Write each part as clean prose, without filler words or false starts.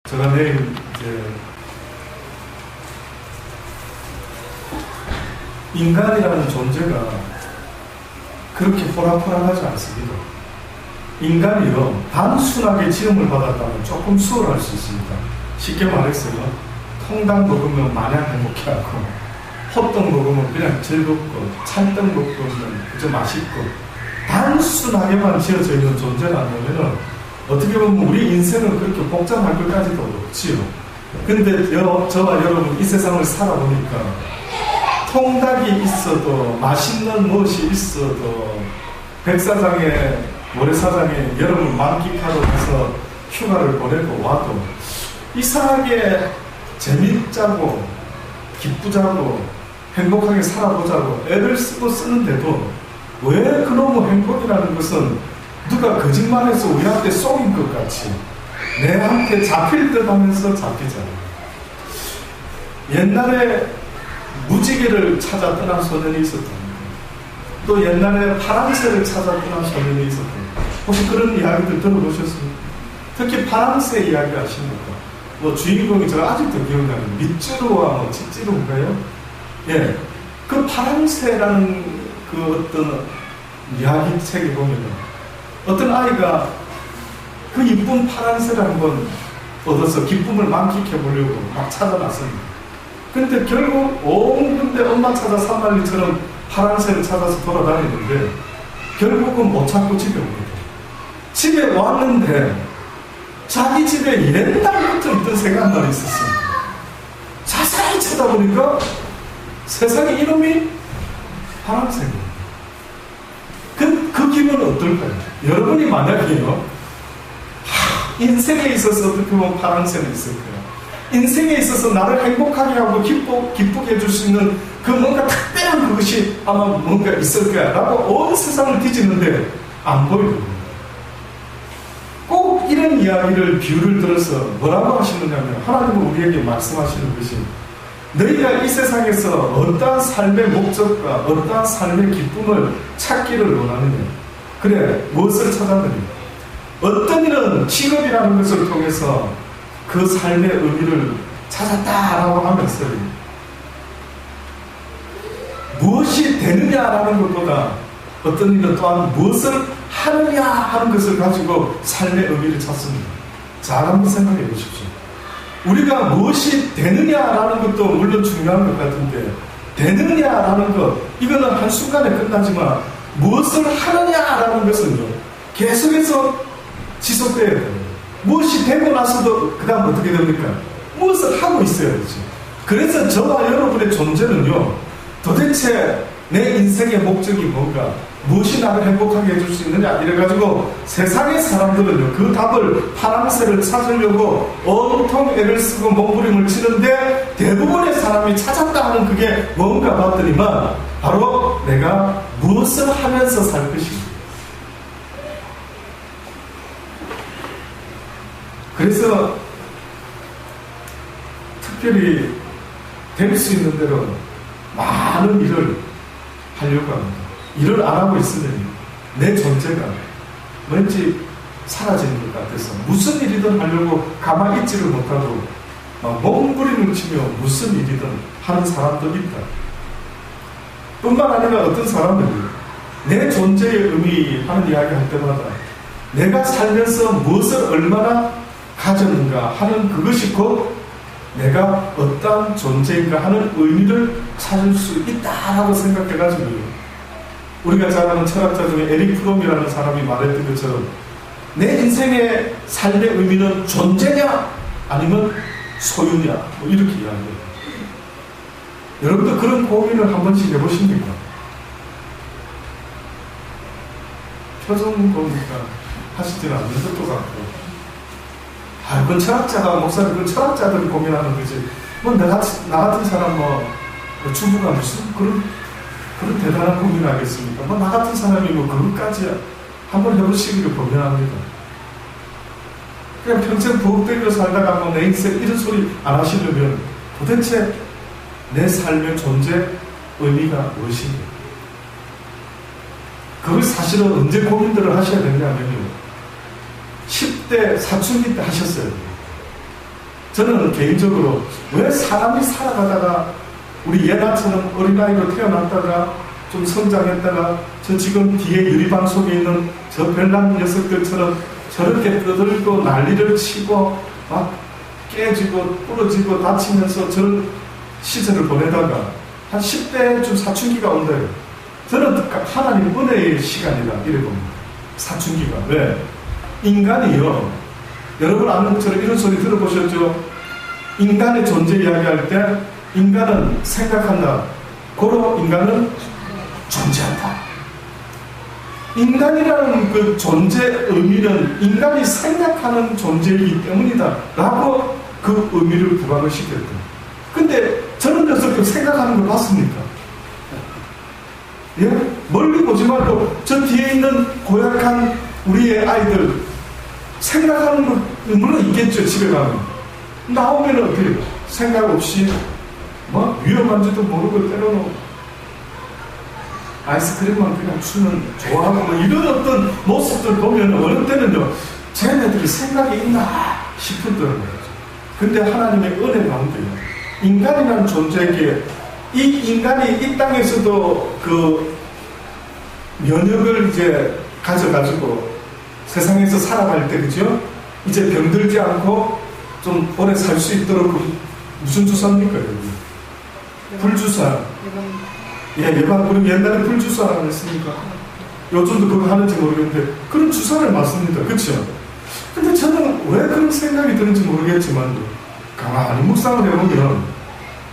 제가 내일 이제 인간이라는 존재가 그렇게 호락호락하지 않습니다. 인간이요, 단순하게 지음을 받았다면 조금 수월할 수 있습니다. 쉽게 말해서요, 통닭 먹으면 마냥 행복해하고, 호떡 먹으면 그냥 즐겁고, 찰떡 먹으면 그저 맛있고, 단순하게만 지어져 있는 존재라면 어떻게 보면 우리 인생은 그렇게 복잡할 것까지도 없지요. 근데 저와 여러분 이 세상을 살아보니까 통닭이 있어도, 맛있는 무엇이 있어도, 백사장에 모래사장에 여름을 만끽하러 가서 휴가를 보내고 와도 이상하게 재밌자고 기쁘자고 행복하게 살아보자고 애를 쓰고 쓰는데도 왜 그놈의 행복이라는 것은 누가 거짓말해서 우리한테 쏘인 것 같이 내한테 잡힐 듯 하면서 잡히잖아요. 옛날에 무지개를 찾아 떠난 소년이 있었답니다. 또 옛날에 파랑새를 찾아 떠난 소년이 있었답니다. 혹시 그런 이야기들 들어보셨습니까? 특히 파랑새 이야기 아십니까? 뭐 주인공이 제가 아직도 기억나는 밑주루와 뭐 찌찌루인가요? 예, 그 파랑새라는 그 어떤 이야기 책에 보면 어떤 아이가 그 이쁜 파랑새를 한번 얻어서 기쁨을 만끽해 보려고 막 찾아났습니다. 근데 결국 온 군데 엄마 찾아 산말리처럼 파랑새를 찾아서 돌아다니는데 결국은 못 찾고 집에 옵니다. 집에 왔는데 자기 집에 옛날부터 있던 새가 한 마리 있었습니다. 자세히 쳐다보니까 세상에 이놈이 파랑새입니다. 그 기분은 어떨까요? 여러분이 만약에요, 인생에 있어서 어떻게 보면 파랑새는 있을 거예요. 인생에 있어서 나를 행복하게 하고 기쁘게 해줄 수 있는 그 뭔가 특별한 그것이 아마 뭔가 있을 거야 라고 온 세상을 뒤지는데 안 보이거든요. 꼭 이런 이야기를 비유를 들어서 뭐라고 하시느냐면 하나님은 우리에게 말씀하시는 것이 너희가 이 세상에서 어떠한 삶의 목적과 어떠한 삶의 기쁨을 찾기를 원하느냐. 그래, 무엇을 찾았느냐. 어떤 이는 직업이라는 것을 통해서 그 삶의 의미를 찾았다라고 하면서 무엇이 되느냐라는 것보다 어떤 일은 또한 무엇을 하느냐 하는 것을 가지고 삶의 의미를 찾습니다. 잘 한번 생각해 보십시오. 우리가 무엇이 되느냐라는 것도 물론 중요한 것 같은데 되느냐라는 것, 이거는 한순간에 끝나지만 무엇을 하느냐라는 것은요, 계속해서 지속돼야 돼요. 무엇이 되고 나서도 그 다음 어떻게 됩니까? 무엇을 하고 있어야 되지. 그래서 저와 여러분의 존재는요, 도대체 내 인생의 목적이 뭔가, 무엇이 나를 행복하게 해줄 수 있느냐, 이래가지고 세상의 사람들은요, 그 답을 파랑새를 찾으려고 온통 애를 쓰고 몸부림을 치는데 대부분의 사람이 찾았다 하는 그게 뭔가 봤더니만 바로 내가 무엇을 하면서 살 것인가. 그래서 특별히 될 수 있는 대로 많은 일을 하려고 합니다. 일을 안 하고 있으면 내 존재가 왠지 사라지는 것 같아서 무슨 일이든 하려고 가만히 있지를 못하고 막 몸부림을 치며 무슨 일이든 하는 사람도 있다. 뿐만 아니라 어떤 사람들이 내 존재의 의미 하는 이야기 할 때마다 내가 살면서 무엇을 얼마나 가졌는가 하는 그것이 곧 내가 어떠한 존재인가 하는 의미를 찾을 수 있다라고 생각해가지고 우리가 잘 아는 철학자 중에 에릭 프롬이라는 사람이 말했던 것처럼 내 인생의 삶의 의미는 존재냐 아니면 소유냐 뭐 이렇게 이야기해요. 여러분도 그런 고민을 한 번씩 해보십니까? 표정 보니까 하시지는 않는 것도 같고 그건 철학자가, 목사님, 그건 철학자들이 고민하는 거지. 뭐, 나 같은 사람, 주부가 무슨 그런 대단한 고민을 하겠습니까? 뭐, 나 같은 사람이 그것까지 한번 해보시기를 고민합니다. 그냥 평생 부엌대기로 살다가 내 인생 이런 소리 안 하시려면 도대체 내 삶의 존재 의미가 무엇인가? 그걸 사실은 언제 고민들을 하셔야 되냐면요. 10대 사춘기 때 하셨어요. 저는 개인적으로 왜 사람이 살아가다가 우리 예나처럼 어린아이로 태어났다가 좀 성장했다가 저 지금 뒤에 유리방 속에 있는 저 별난 녀석들처럼 저렇게 떠들고 난리를 치고 막 깨지고 부러지고 다치면서 저런 시절을 보내다가 한 10대쯤 사춘기가 온대요. 저는 하나님 은혜의 시간이다 이래 봅니다. 사춘기가. 왜? 인간이요, 여러분 아는 것처럼 이런 소리 들어보셨죠? 인간의 존재 이야기할 때 인간은 생각한다. 고로 인간은 존재한다. 인간이라는 그 존재 의미는 인간이 생각하는 존재이기 때문이다 라고 그 의미를 부각을 시켰다. 근데 저런 녀석들 생각하는 걸 봤습니까? 예? 멀리 보지 말고 저 뒤에 있는 고약한 우리의 아이들 생각하는 거 물론 있겠죠. 집에 가면 나오면 어떻게 생각 없이 뭐 위험한지도 모르고 때로는 아이스크림만 그냥 주면 좋아하고 뭐 이런 어떤 모습들 보면 어느 때는요 쟤네들이 생각이 있나 싶더라고요. 근데 하나님의 은혜 가운데요 인간이라는 존재에게 이 인간이 이 땅에서도 그 면역을 이제 가져가지고 세상에서 살아갈 때 그죠? 이제 병들지 않고 좀 오래 살 수 있도록 무슨 주사입니까? 여러분? 불주사. 예방. 우리 옛날에 불주사라고 했으니까 요즘도 그거 하는지 모르겠는데 그런 주사를 맞습니다. 그렇죠? 근데 저는 왜 그런 생각이 드는지 모르겠지만 가만히 묵상을 해보면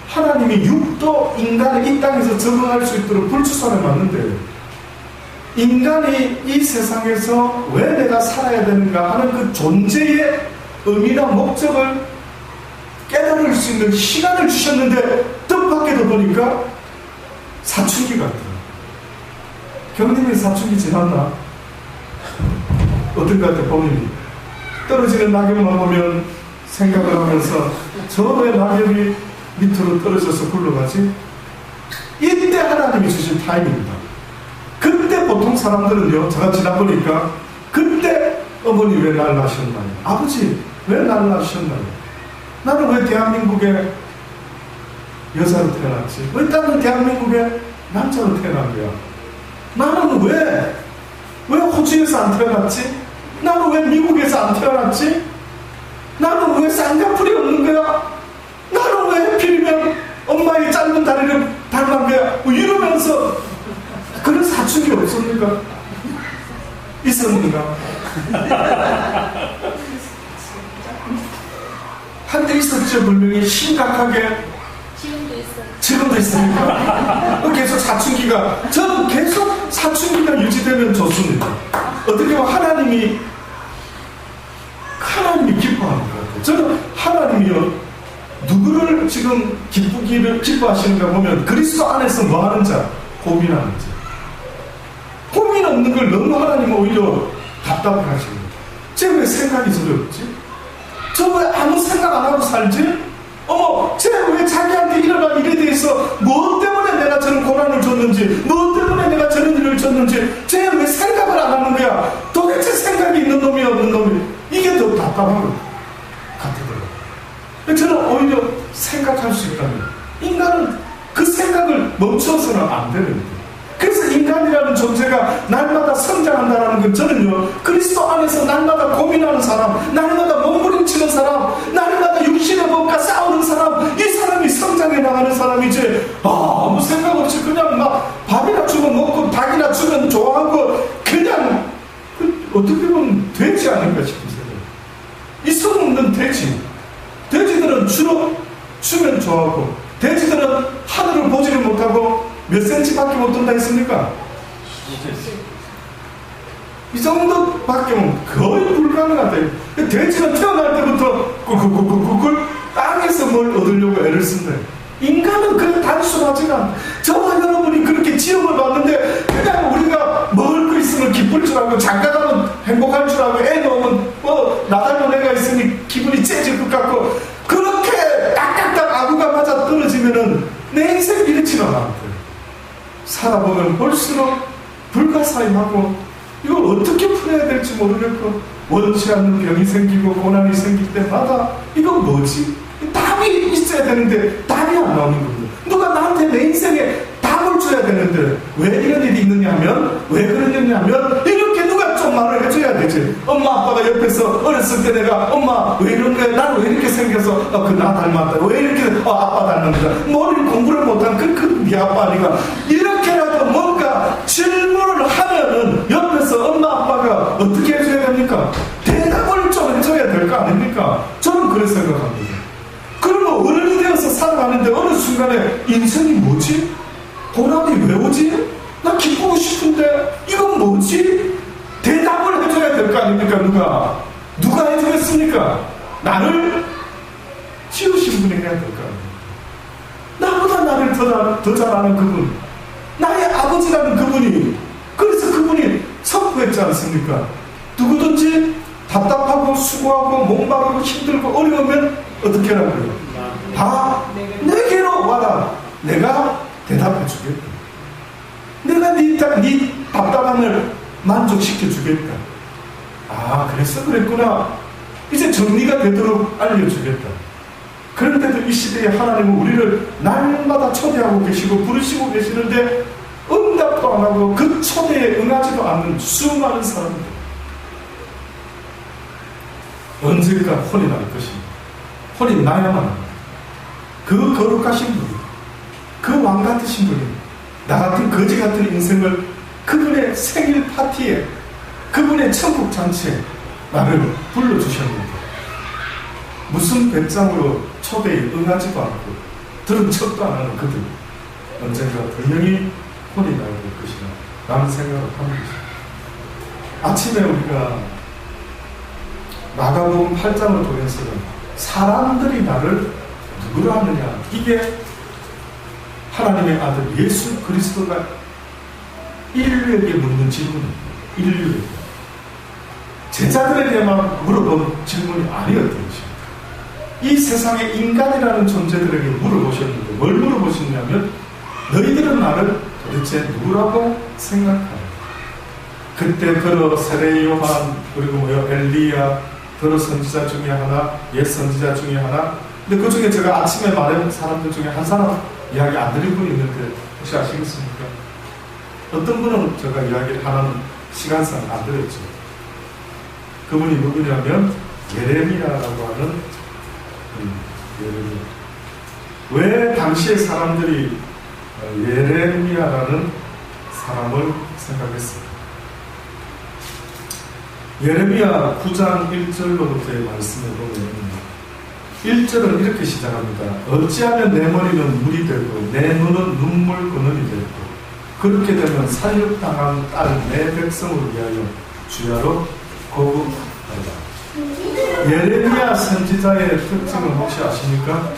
하나님이 육도 인간이 이 땅에서 적응할 수 있도록 불주사를 맞는데 인간이 이 세상에서 왜 내가 살아야 되는가 하는 그 존재의 의미나 목적을 깨달을 수 있는 시간을 주셨는데 뜻밖에도 보니까 사춘기 같아요. 경님이 사춘기 지났나? 어떤 것 같아요? 본인이 떨어지는 낙엽만 보면 생각을 하면서 저 왜 낙엽이 밑으로 떨어져서 굴러가지? 이때 하나님이 주신 타임입니다. 그때 보통 사람들은요, 제가 지나보니까 그때 어머니 왜 날 낳으셨나요? 아버지 왜 날 낳으셨나요? 나는 왜 대한민국에 여자로 태어났지? 왜 나는 대한민국에 남자로 태어난 거야? 나는 왜 호주에서 안 태어났지? 나는 왜 미국에서 안 태어났지? 나는 왜 쌍꺼풀이 없는 거야? 나는 왜 하필이면 엄마의 짧은 다리를 닮은 거야? 뭐 이러면서 그런 사춘기 없습니까? 있었는가? 한때 있었죠. 분명히 심각하게. 지금도 있습니까? 계속 사춘기가, 저는 계속 사춘기가 유지되면 좋습니다. 어떻게 보면 하나님이 기뻐하는 것 같아요. 저는 하나님이요, 누구를 지금 기뻐하시는가 보면 그리스도 안에서 뭐 하는 자, 고민하는 자. 고민 없는 걸 너무 하나님은 오히려 답답해 하시는 거예요. 쟤 왜 생각이 저리 없지? 저 왜 아무 생각 안 하고 살지? 어머, 쟤 왜 자기한테 일어난 일에 대해서 뭐 때문에 내가 저런 고난을 줬는지, 뭐 때문에 내가 저런 일을 줬는지, 쟤 왜 생각을 안 하는 거야? 도대체 생각이 있는 놈이 없는 놈이, 이게 더 답답한 것 같더라고요. 저는 오히려 생각할 수 있다면 인간은 그 생각을 멈춰서는 안 되는 거예요. 그래서 인간이라는 존재가 날마다 성장한다는 건 저는요, 그리스도 안에서 날마다 고민하는 사람, 날마다 몸부림치는 사람, 날마다 육신의 법과 싸우는 사람, 이 사람이 성장해 나가는 사람이지, 아무 생각 없이 그냥 막 밥이나 주면 먹고 닭이나 주면 좋아하고 그냥 어떻게 보면 돼지 아닌가 싶은 생각. 이성 없는 돼지들은 주로 주면 좋아하고, 돼지들은 하늘을 보지를 못하고 몇 센치밖에 못 든다 했습니까? 이 정도밖에 거의 불가능하다. 돼지는 태어날 때부터 꿀꿀꿀꿀꿀 땅에서 뭘 얻으려고 애를 쓴다. 인간은 그렇게 단순하지가 않아. 저와 여러분이 그렇게 지음을 받는데 그냥 우리가 먹을 거 있으면 기쁠 줄 알고, 장가가면 행복할 줄 알고, 애 넣으면 나 닮은 애가 있으니 기분이 째질 것 같고, 그렇게 딱딱딱 아구가 맞아 떨어지면은 내 인생 이렇지는 않아요. 살아보면 볼수록 불가사의하고 이걸 어떻게 풀어야 될지 모르겠고, 원치 않는 병이 생기고 고난이 생길 때마다 이건 뭐지? 답이 있어야 되는데 답이 안 나오는 겁니다. 누가 나한테 내 인생에 답을 줘야 되는데 왜 이런 일이 있느냐 하면, 왜 그러느냐 하면, 이렇게 누가 좀 말을 해줘야 되지. 엄마 아빠가 옆에서 어렸을 때 내가 엄마 왜 이런 거야? 나는 왜 이렇게 생겨서 그 나 닮았다. 왜 이렇게 아빠 닮았다. 머리를 공부를 못한 네 아빠 아니가. 이렇게라도 뭔가 질문을 하면은 옆에서 엄마 아빠가 어떻게 해줘야 됩니까? 대답을 좀 해줘야 될 거 아닙니까? 저는 그렇게 생각합니다. 그러면 어른이 되어서 살아가는데 어느 순간에 인생이 뭐지? 고난이 왜 오지? 나 기쁘고 싶은데 이건 뭐지? 대답을 해줘야 될 거 아닙니까? 누가 해주겠습니까? 나를 지으신 분이 해야 될 거 아닙니까? 나보다 나를 더 잘 아는 그분, 나의 아버지라는 그분이, 그래서 그분이 선포했지 않습니까? 누구든지 답답하고 수고하고 목마르고 힘들고 어려우면 어떻게 하라고요? 다 내게로 와라. 내가 대답해 주겠다. 내가 네 답답함을 만족시켜 주겠다. 아, 그래서 그랬구나. 이제 정리가 되도록 알려주겠다. 그런데도 이 시대에 하나님은 우리를 날마다 초대하고 계시고 부르시고 계시는데 응답도 안 하고 그 초대에 응하지도 않는 수많은 사람들. 언젠가 혼이 날 것입니다. 혼이 나야만 합니다. 그 거룩하신 분이, 그 왕 같으신 분이 나 같은 거지 같은 인생을 그분의 생일 파티에, 그분의 천국 잔치에 나를 불러주셨는데 무슨 배짱으로 초대에 응하지도 않고 들은 척도 안 하는 그들, 언젠가 분명히 혼이 나야 될 것이다 라는 생각을 합니다. 아침에 우리가 마가복음 8장을 통해서는 사람들이 나를 누구로 하느냐, 이게 하나님의 아들 예수 그리스도가 인류에게 묻는 질문입니다. 인류에게, 제자들에게만 물어본 질문이 아니었던 것입니다. 이 세상의 인간이라는 존재들에게 물어보셨는데 뭘 물어보셨냐면, 너희들은 나를 도대체 누구라고 생각하냐. 그때 더러 세례 요한, 그리고 엘리야, 더러 선지자 중에 하나, 옛 선지자 중에 하나. 근데 그 중에 제가 아침에 말한 사람들 중에 한 사람 이야기 안 드린 분이 있는데 혹시 아시겠습니까? 어떤 분은 제가 이야기를 하나는 시간상 안 드렸죠. 그분이 누구냐면 예레미야라고 하는 예레미야. 왜 당시의 사람들이 예레미야라는 사람을 생각했을까? 예레미야 9장 1절로부터의 말씀을 보면 1절은 이렇게 시작합니다. 어찌하면 내 머리는 물이 되고 내 눈은 눈물 근원이 되고 그렇게 되면 살육당한 딸 내 백성을 위하여 주야로 고급하다. 예레미야 선지자의 특징은 혹시 아십니까?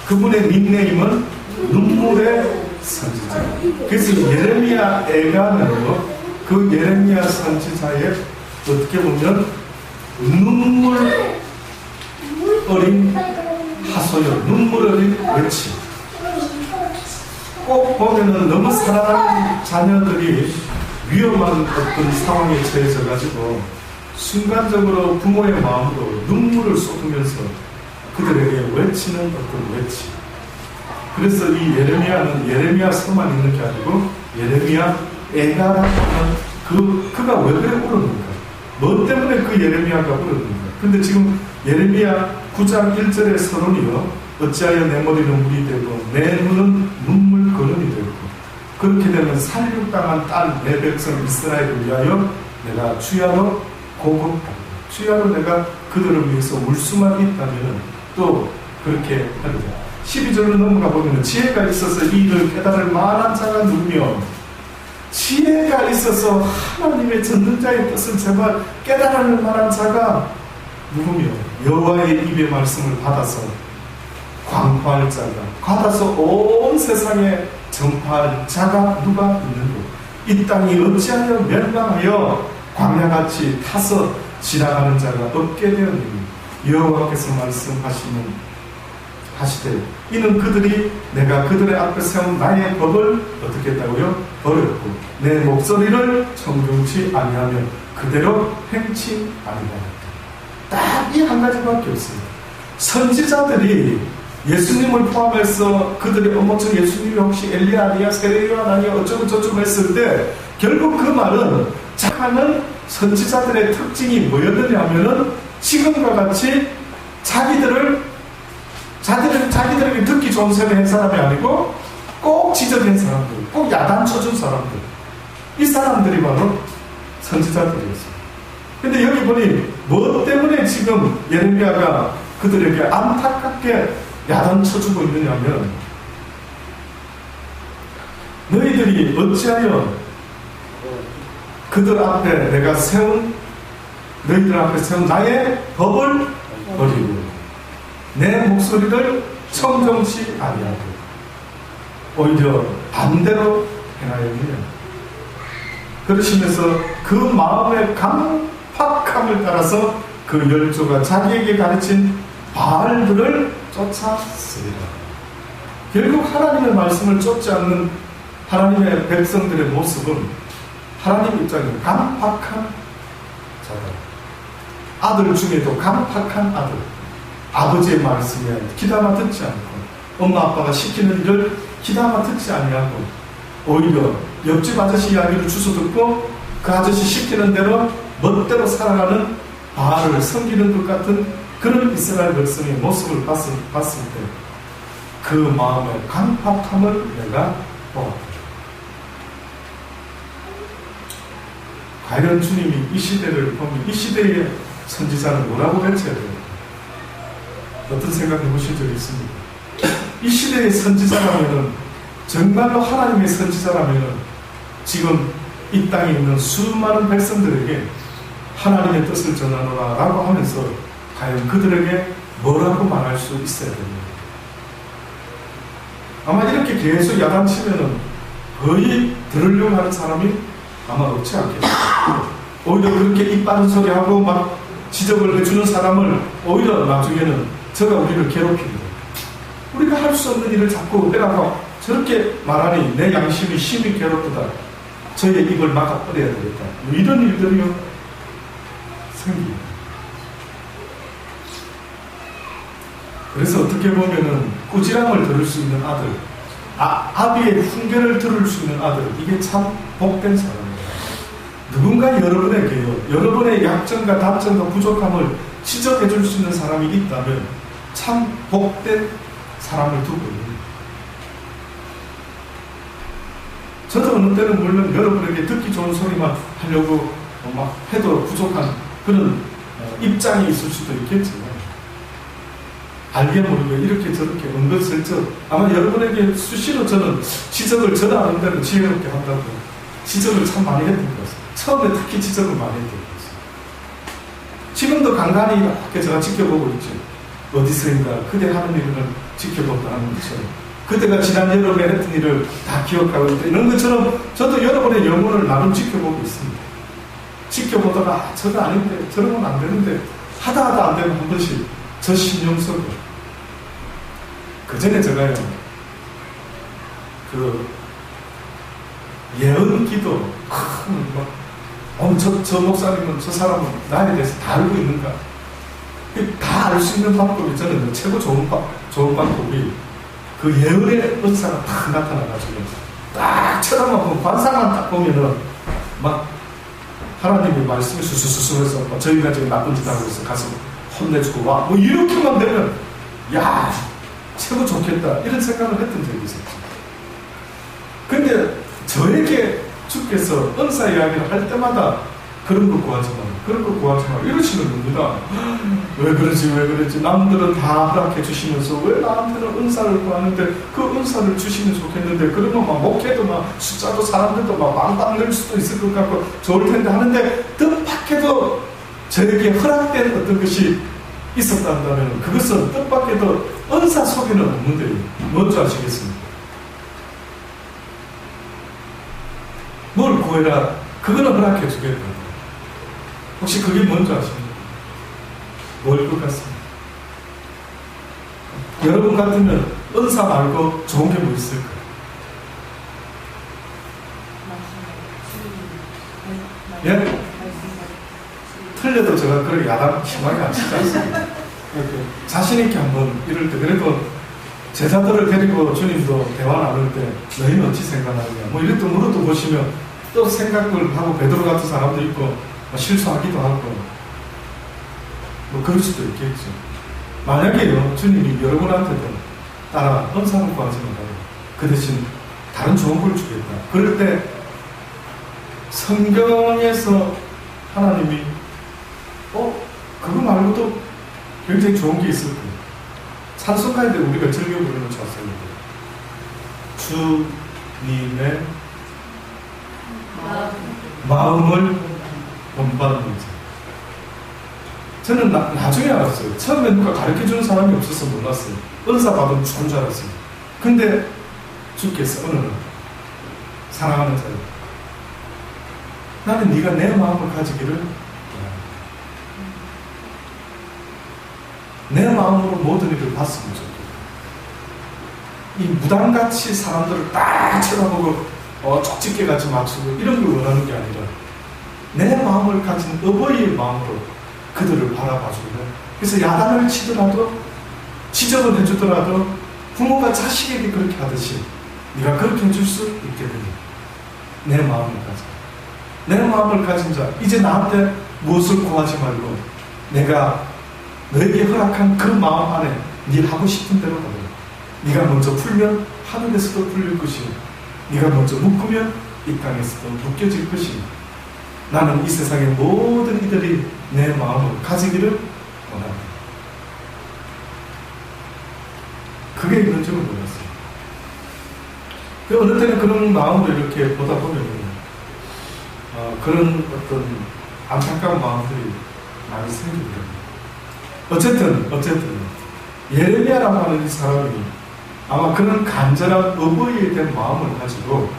그분의 닉네임은 눈물의 선지자. 그래서 예레미야 애가는요, 그 예레미야 선지자의 어떻게 보면 눈물 어린 하소연, 눈물 어린 외침. 꼭 보면은 너무 사랑하는 자녀들이 위험한 어떤 상황에 처해져 가지고 순간적으로 부모의 마음으로 눈물을 쏟으면서 그들에게 외치는 어떤 외침. 그래서 이 예레미야는 예레미야서만 있는 게 아니고 예레미야 애가라고 하는 그가 왜 그래 울었는가? 뭐 때문에 그 예레미야가 울었는가? 근데 지금 예레미야 9장 1절의 서론이요, 어찌하여 내 머리는 물이 되고 내 눈은 눈물 근원이 되고 그렇게 되면 살육당한 딸 내 백성 이스라엘을 위하여 내가 주야로 고급하고, 주야로 내가 그들을 위해서 울 수만 있다면 또 그렇게 하리라. 12절로 넘어가 보면 지혜가 있어서 이 일을 깨달을 만한 자가 누구며, 지혜가 있어서 하나님의 전능자의 뜻을 제발 깨달을 만한 자가 누구며, 여호와의 입의 말씀을 받아서 광포할 자가, 받아서 온 세상에 전파할 자가 누가 있는고, 이 땅이 어찌하여 멸망하여 광야같이 타서 지나가는 자가 없게 되었느냐. 여호와께서 말씀하시는 하시되 이는 그들이 내가 그들의 앞에 세운 나의 법을 어떻게 했다고요? 버렸고 내 목소리를 청종치 아니하며 그대로 행치 아니하였다. 딱 이 한 가지밖에 없습니다. 선지자들이 예수님을 포함해서 그들의 어머처 예수님이 혹시 엘리야 아니야 세례요한 아니야 어쩌고 저쩌고 했을 때 결국 그 말은 착하는 선지자들의 특징이 뭐였느냐 하면은 지금과 같이 자기들에게 듣기 좋은 소리 한 사람이 아니고 꼭 지적한 사람들, 꼭 야단 쳐준 사람들, 이 사람들이 바로 선지자들이었어요. 근데 여기 보니 뭐 때문에 지금 예레미야가 그들에게 안타깝게 야단 쳐주고 있느냐면 너희들이 어찌하여 너희들 앞에 세운 나의 법을 버리고 내 목소리를 청정치 아니하고 오히려 반대로 행하였느냐. 그러시면서 그 마음의 강팍함을 따라서 그 열조가 자기에게 가르친 바알들을 쫓았습니다. 결국 하나님의 말씀을 쫓지 않는 하나님의 백성들의 모습은 하나님 입장에 강팍한 자다. 아들 중에도 강팍한 아들, 아버지의 말씀에 귀담아 듣지 않고 엄마 아빠가 시키는 일을 귀담아 듣지 아니하고 오히려 옆집 아저씨 이야기를 주워 듣고 그 아저씨 시키는 대로 멋대로 살아가는 바알을 섬기는 것 같은 그런 이스라엘 백성의 모습을 봤을 때 그 마음의 강팍함을 내가 보았다. 과연 주님이 이 시대를 보면 이 시대의 선지자는 뭐라고 외쳐야 돼요? 어떤 생각 해보신 적이 있습니까? 이 시대의 선지자라면은 정말로 하나님의 선지자라면은 지금 이 땅에 있는 수많은 백성들에게 하나님의 뜻을 전하노라 라고 하면서 과연 그들에게 뭐라고 말할 수 있어야 됩니다. 아마 이렇게 계속 야단치면은 거의 들으려고 하는 사람이 아마 없지 않겠어요. 오히려 그렇게 입 바른 소리 하고 막 지적을 해주는 사람을 오히려 나중에는 저가 우리를 괴롭힙니다. 우리가 할 수 없는 일을 자꾸 해라고 저렇게 말하니 내 양심이 심히 괴롭다. 저의 입을 막아버려야 되겠다. 뭐 이런 일들이요 생깁니다. 그래서 어떻게 보면은 꾸지람을 들을 수 있는 아들, 아비의 훈계를 들을 수 있는 아들, 이게 참 복된 사람입니다. 누군가 여러분에게요, 여러분의 약점과 단점과 부족함을 지적해 줄 수 있는 사람이 있다면 참 복된 사람을 두고 있는 거예요. 저도 어느 때는 물론 여러분에게 듣기 좋은 소리만 하려고 막 해도 부족한 그런 입장이 있을 수도 있겠지만 알게 모르게 이렇게 저렇게 은근슬쩍 아마 여러분에게 수시로 저는 지적을 저도 아는 대로 지혜롭게 한다고 지적을 참 많이 했던 것 같습니다. 처음에 특히 지적을 많이 했던 것 같습니다. 지금도 간간히 이렇게 제가 지켜보고 있죠. 어디서인가 그대 하는 일을 지켜본다 하는 것처럼 그대가 지난 여름에 했던 일을 다 기억하고 있다 이런 것처럼 저도 여러분의 영혼을 나름 지켜보고 있습니다. 지켜보다가 저도 아닌데 저러면 안 되는데 하다 안 되면 한 번씩 저 신경 쓰고 그 전에 제가요 그 예언 기도 저 목사님은 저 사람은 나에 대해서 다 알고 있는가 다 알 수 있는 방법이 저는 최고 좋은 방법이 그 예언의 은사가 딱 나타나가지고 딱 쳐다보고 관상만 딱 보면은 막 하나님의 말씀이 수수수수 해서 저희가 지금 나쁜 짓 하고 있어 가서 혼내주고 와 뭐 이렇게만 되면 야 최고 좋겠다 이런 생각을 했던 적이 있었죠. 근데 저에게 주께서 은사 이야기를 할 때마다 그런 거 구하지 마 이러시는 겁니다. 왜 그러지 남들은 다 허락해 주시면서 왜 나한테는 은사를 구하는데 그 은사를 주시면 좋겠는데 그러면 막 목회도 막 숫자도 사람들도 막 빵빵 늘 수도 있을 것 같고 좋을 텐데 하는데 뜻밖에도 저에게 허락된 어떤 것이 있었다면 그것은 뜻밖에도 은사 속에는 없는데 뭔지 아시겠습니까? 뭘 구해라 그거는 허락해 주겠다. 혹시 그게 뭔지 아십니까? 뭘 것 같습니까? 여러분 같으면 은사 말고 좋은 게 뭐 있을까요? 예? 틀려도 제가 그렇게 야단 심하게 안 치지 않습니다. 자신있게 한번 이럴 때, 그래도 제자들을 데리고 주님도 대화 나눌 때, 너희는 어찌 생각하느냐? 뭐 이랬도 물어도 보시면 또 생각을 하고 베드로 같은 사람도 있고, 뭐 실수하기도 하고, 뭐 그럴 수도 있겠죠. 만약에요, 주님이 여러분한테도 따라 은사를 구하지 말아요. 그 대신 다른 좋은 걸 주겠다. 그럴 때 성경에서 하나님이 그거 말고도 굉장히 좋은 게 있을 거예요. 찬송가인데 우리가 즐겨 부르는 찬송인데 주님의 마음을 본받는 자. 저는 나중에 알았어요. 처음에 누가 가르쳐주는 사람이 없어서 몰랐어요. 은사 받으면 죽은 줄 알았어요. 근데 주께서 어느 날 사랑하는 자요, 나는 네가 내 마음을 가지기를 내 마음으로 모든 일을 봤으면 좋겠다. 이 무당같이 사람들을 딱 쳐다보고 쪽집게같이 맞추고 이런 걸 원하는 게 아니라 내 마음을 가진 어버이의 마음으로 그들을 바라봐주고, 그래서 야단을 치더라도 지적을 해주더라도 부모가 자식에게 그렇게 하듯이 네가 그렇게 해줄 수 있게 되니 내 마음을 가져. 내 마음을 가진 자, 이제 나한테 무엇을 구하지 말고 내가 너에게 허락한 그 마음 안에 네 하고 싶은 대로 하라. 네가 먼저 풀면 하늘에서도 풀릴 것이고 네가 먼저 묶으면 이 땅에서도 묶여질 것이니 나는 이 세상의 모든 이들이 내 마음을 가지기를 원합니다. 그게 있는 줄은 몰랐어요. 어느 때는 그런 마음으로 이렇게 보다 보면 그런 어떤 안타까운 마음들이 많이 생기더라고요. 어쨌든 예레미야라고 하는 이 사람이 아마 그런 간절한 어버이에 대한 마음을 가지고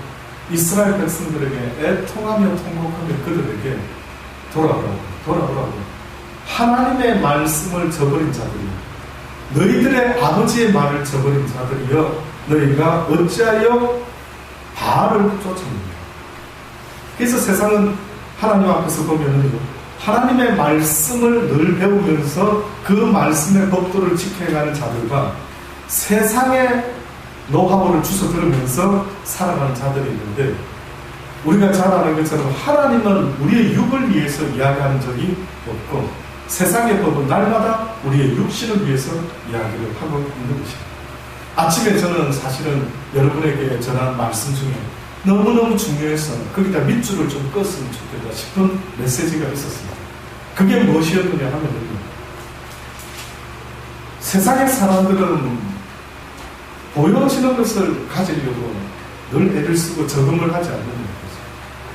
이스라엘 백성들에게 애통하며 통곡하며 그들에게 돌아오라고 하나님의 말씀을 저버린 자들이요, 너희들의 아버지의 말을 저버린 자들이여, 너희가 어찌하여 바알을 쫓았느냐. 그래서 세상은 하나님 앞에서 보면은 하나님의 말씀을 늘 배우면서 그 말씀의 법도를 지켜가는 자들과 세상의 노하우를 주워 들으면서 살아가는 자들이 있는데, 우리가 잘 아는 것처럼 하나님은 우리의 육을 위해서 이야기하는 적이 없고 세상의 법은 날마다 우리의 육신을 위해서 이야기를 하고 있는 것입니다. 아침에 저는 사실은 여러분에게 전한 말씀 중에 너무너무 중요해서 거기다 밑줄을 좀 껐으면 좋겠다 싶은 메시지가 있었습니다. 그게 무엇이었느냐 하면 세상의 사람들은 보여지는 것을 가지려고 늘 애를 쓰고 적응을 하지 않는 거죠.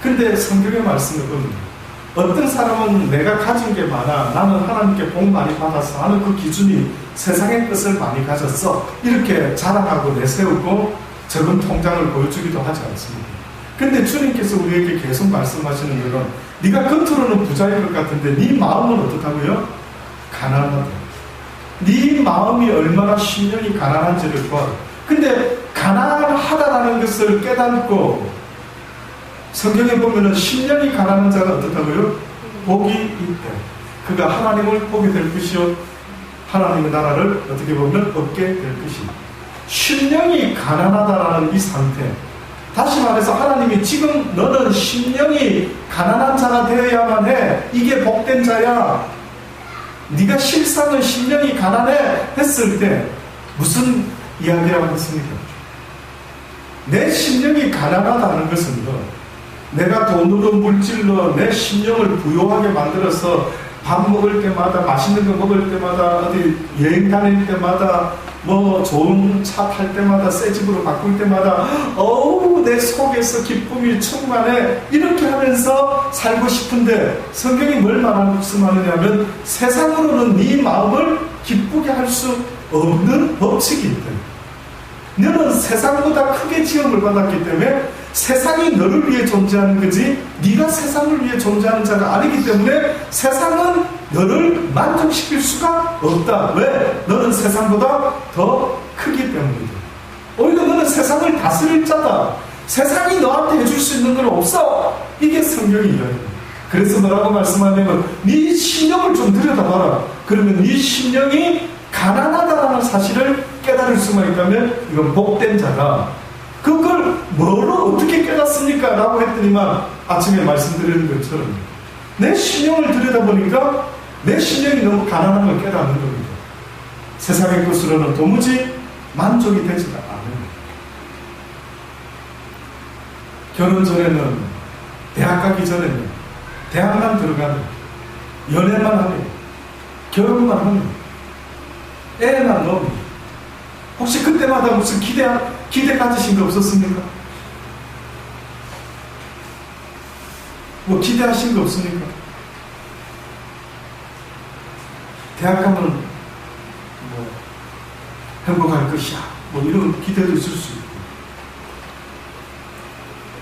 그런데 성경의 말씀을 보면 어떤 사람은 내가 가진 게 많아, 나는 하나님께 복 많이 받았어 하는 그 기준이 세상의 것을 많이 가졌어, 이렇게 자랑하고 내세우고 적은 통장을 보여주기도 하지 않습니다. 근데 주님께서 우리에게 계속 말씀하시는 것은 네가 겉으로는 부자일 것 같은데 네 마음은 어떻다고요? 가난하다. 네 마음이 얼마나 심령이 가난한지를 봐. 근데 가난하다라는 것을 깨닫고 성경에 보면은 심령이 가난한 자가 어떻다고요? 복이 있대. 그가 하나님을 보게 될 것이요 하나님의 나라를 어떻게 보면 얻게 될 것이다. 심령이 가난하다라는 이 상태, 다시 말해서 하나님이 지금 너는 심령이 가난한 자가 되어야만 해, 이게 복된 자야, 네가 실상은 심령이 가난해 했을 때 무슨 이야기라고 했습니까? 내 심령이 가난하다는 것은 내가 돈으로 물질로 내 심령을 부요하게 만들어서 밥 먹을 때마다 맛있는 거 먹을 때마다 어디 여행 다닐 때마다 뭐 좋은 차 탈 때마다 새 집으로 바꿀 때마다 어우 내 속에서 기쁨이 충만해 이렇게 하면서 살고 싶은데 성경이 뭘 말씀하느냐면 세상으로는 네 마음을 기쁘게 할 수 없는 법칙이 있다. 너는 세상보다 크게 지음을 받았기 때문에 세상이 너를 위해 존재하는 거지 네가 세상을 위해 존재하는 자가 아니기 때문에 세상은 너를 만족시킬 수가 없다. 왜? 너는 세상보다 더 크기 때문이다. 오히려 너는 세상을 다스릴 자다. 세상이 너한테 해줄 수 있는 건 없어. 이게 성경의 이야기입니다. 그래서 뭐라고 말씀하냐면 네 심령을 좀 들여다봐라. 그러면 네 심령이 가난하다는 사실을 깨달을 수만 있다면 이건 복된 자다. 그걸 뭘로 어떻게 깨닫습니까? 라고 했더니만 아침에 말씀드리는 것처럼 내 심령을 들여다보니까 내 심령이 너무 가난한 걸 깨닫는 겁니다. 세상의 것으로는 도무지 만족이 되지가 않아요. 결혼 전에는, 대학 가기 전에는 대학만 들어가면, 연애만 하면, 결혼만 하면, 애만 넣으면, 혹시 그때마다 무슨 기대 가지신 거 없었습니까? 뭐 기대하신 거 없습니까? 대학 가면 뭐 행복할 것이야. 뭐 이런 기대도 있을 수 있고.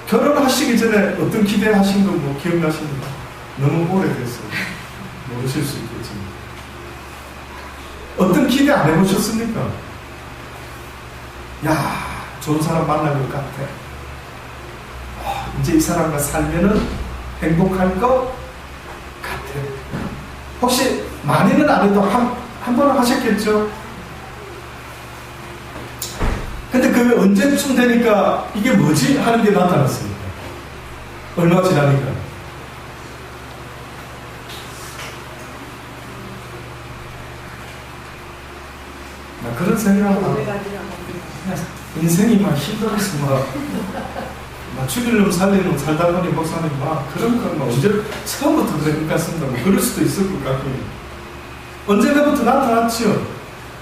결혼하시기 전에 어떤 기대하신 거 뭐 기억나십니까? 너무 오래됐어요. 모르실 수 있겠지만. 어떤 기대 안 해보셨습니까? 야, 좋은 사람 만날 것 같아. 이제 이 사람과 살면은 행복할 것 같아. 혹시 많이는 안 해도 한 번은 하셨겠죠? 근데 그게 언제쯤 되니까 이게 뭐지? 하는 게 나타났습니다. 얼마 지나니까. 나 그런 생각을 하고 인생이 막 힘들어서 막 죽일 놈 살릴 놈 살다 보니 목사님 막 그런 거 막 언제 처음부터 그럴 것 같습니다. 뭐 그럴 수도 있을 것 같고 언젠가부터 나타났죠.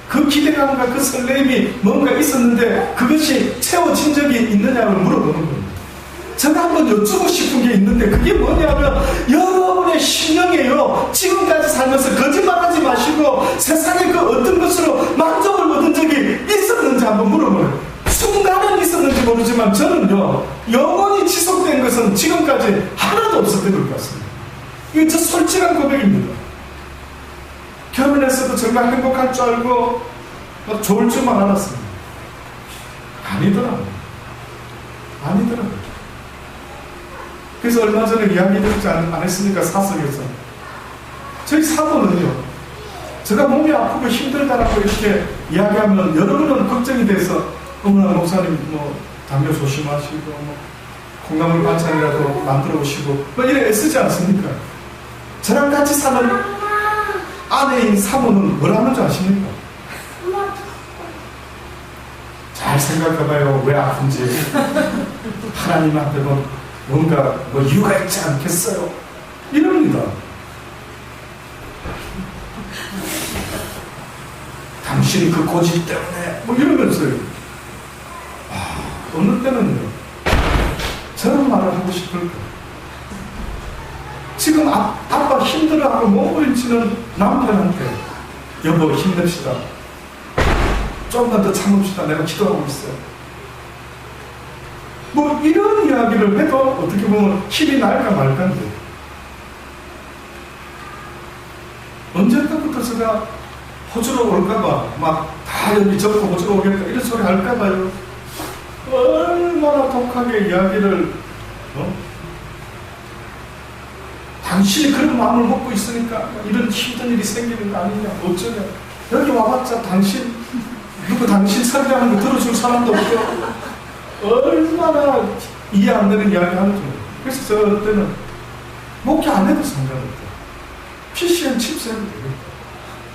그 기대감과 그 설렘이 뭔가 있었는데 그것이 채워진 적이 있느냐고 물어보는 겁니다. 제가 한번 여쭈고 싶은 게 있는데 그게 뭐냐면 여러분의 심령이에요. 지금까지 살면서 거짓말하지 마시고 세상의 그 어떤 것으로 만족을 얻은 적이 있었는지 한번 물어보래요. 순간은 있었는지 모르지만 저는요 영원히 지속된 것은 지금까지 하나도 없었던 것 같습니다. 이게 저 솔직한 고백입니다. 결혼했어도 정말 행복할 줄 알고 좋을 줄만 알았습니다. 아니더라고요. 그래서 얼마 전에 이야기 듣지 않았습니까? 사석에서 저희 사모는요 제가 몸이 아프고 힘들다라고 이렇게 이야기하면 여러분은 걱정이 돼서 어머나 목사님 뭐 담요 조심하시고 뭐 콩나물 반찬이라도 만들어 오시고 뭐 이래 애쓰지 않습니까? 저랑 같이 사는 아내인 사모는 뭐라는 줄 아십니까? 잘 생각해봐요. 왜 아픈지. 하나님한테 뭔가 이유가 있지 않겠어요? 이럽니다. 당신이 그 고집 때문에 뭐 이러면서요. 어느 때는요 저런 말을 하고 싶을까? 지금 아빠 힘들어하고 몸부림치는 남편한테 여보 힘냅시다. 조금만 더 참읍시다. 내가 기도하고 있어요. 뭐 이런 이야기를 해도 어떻게 보면 힘이 날까 말까인데 언제부터 제가 호주로 올까봐 막 다 여기 접고 호주로 오겠다 이런 소리 할까봐요. 얼마나 독하게 이야기를 당신이 그런 마음을 먹고 있으니까 이런 힘든 일이 생기는 거 아니냐 어쩌냐 여기 와봤자 당신 설교하는 거 들어줄 사람도 없고 얼마나 이해 안 되는 이야기 하는 줄. 그래서 저 때는 목회 안 해도 상관없다. PCN 칩스해도 되겠다.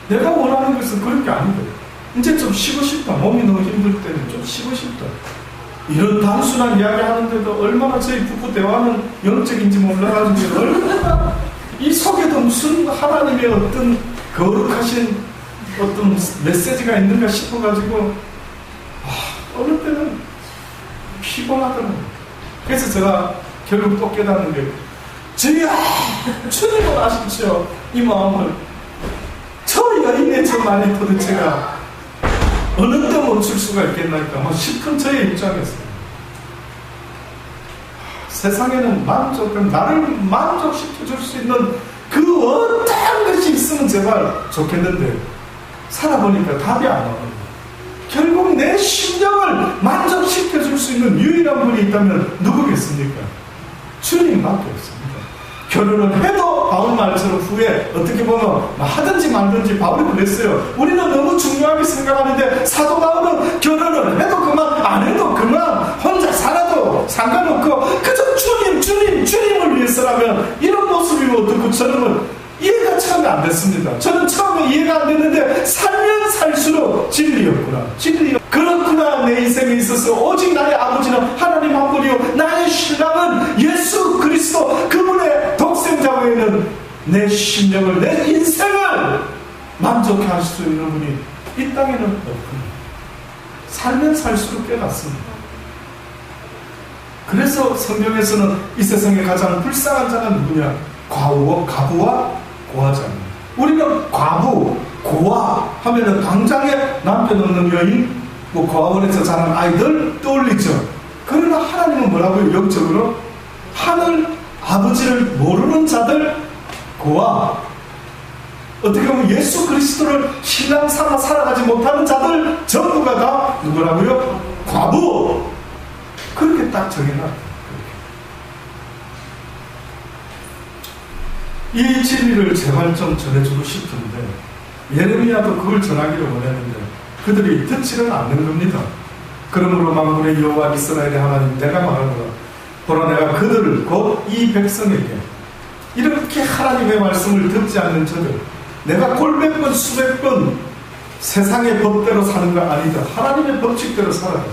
내가 원하는 것은 그런 게 아니다. 이제 좀 쉬고 싶다. 몸이 너무 힘들 때는 좀 쉬고 싶다. 이런 단순한 이야기 하는데도 얼마나 저희 부부 대화는 영적인지 몰라가지고 얼마나 이 속에도 무슨 하나님의 어떤 거룩하신 어떤 메시지가 있는가 싶어가지고 어느 때는 피곤하더라고요. 그래서 제가 결국 또 깨닫는 게 주여 주님은 아십시오. 이 마음을 저 여인의 저 말이 도대체가 어느 때 멈출 수가 있겠나니까 뭐 실컷 저의 입장에서 세상에는 나를 만족시켜줄 수 있는 그 어떤 것이 있으면 제발 좋겠는데 살아보니까 답이 안 나옵니다. 결국 내 심령을 만족시켜줄 수 있는 유일한 분이 있다면 누구겠습니까? 주님밖에 없습니다. 결혼을 해도 바울 말처럼 후에 어떻게 보면 하든지 말든지 바울이 그랬어요. 우리는 너무 중요하게 생각하는데 사도 바울은 결혼을 해도 그만 안 해도 그만 혼자 살아도 상관없고 그저 주님을 위해서라면 이런 모습이 어떻고 저는 이해가 처음에 안 됐습니다. 저는 처음에 이해가 안 됐는데 살면 살수록 진리였구나. 그렇구나. 내 인생에 있어서 오직 나의 아버지는 하나님 한 분이요 나의 신랑은 예수 그리스도 그분의 독생자 외에는 내 심령을 내 인생을 만족해 하실 수 있는 분이 이 땅에는 없구나. 살면 살수록 깨닫습니다. 그래서 성경에서는 이 세상에 가장 불쌍한 자가 누구냐? 가부와 고아자입니다. 우리는 과부, 고아 하면은 당장에 남편 없는 여인, 고아원에서 자란 아이들 떠올리죠. 그러나 하나님은 뭐라고요? 영적으로 하늘 아버지를 모르는 자들, 고아, 어떻게 보면 예수 그리스도를 신랑 삼아 살아가지 못하는 자들 전부가 다 누구라고요? 과부. 그렇게 딱 정해놨다. 이 진리를 제발 좀 전해주고 싶은데 예레미야도 그걸 전하기를 원했는데 그들이 듣지는 않는 겁니다. 그러므로 만군의 여호와 이스라엘의 하나님 내가 말하노라 보라 내가 그들을 곧 이 백성에게 이렇게 하나님의 말씀을 듣지 않는 저들 내가 골몇 번 수백 번 세상의 법대로 사는 거 아니다. 하나님의 법칙대로 살아야 돼.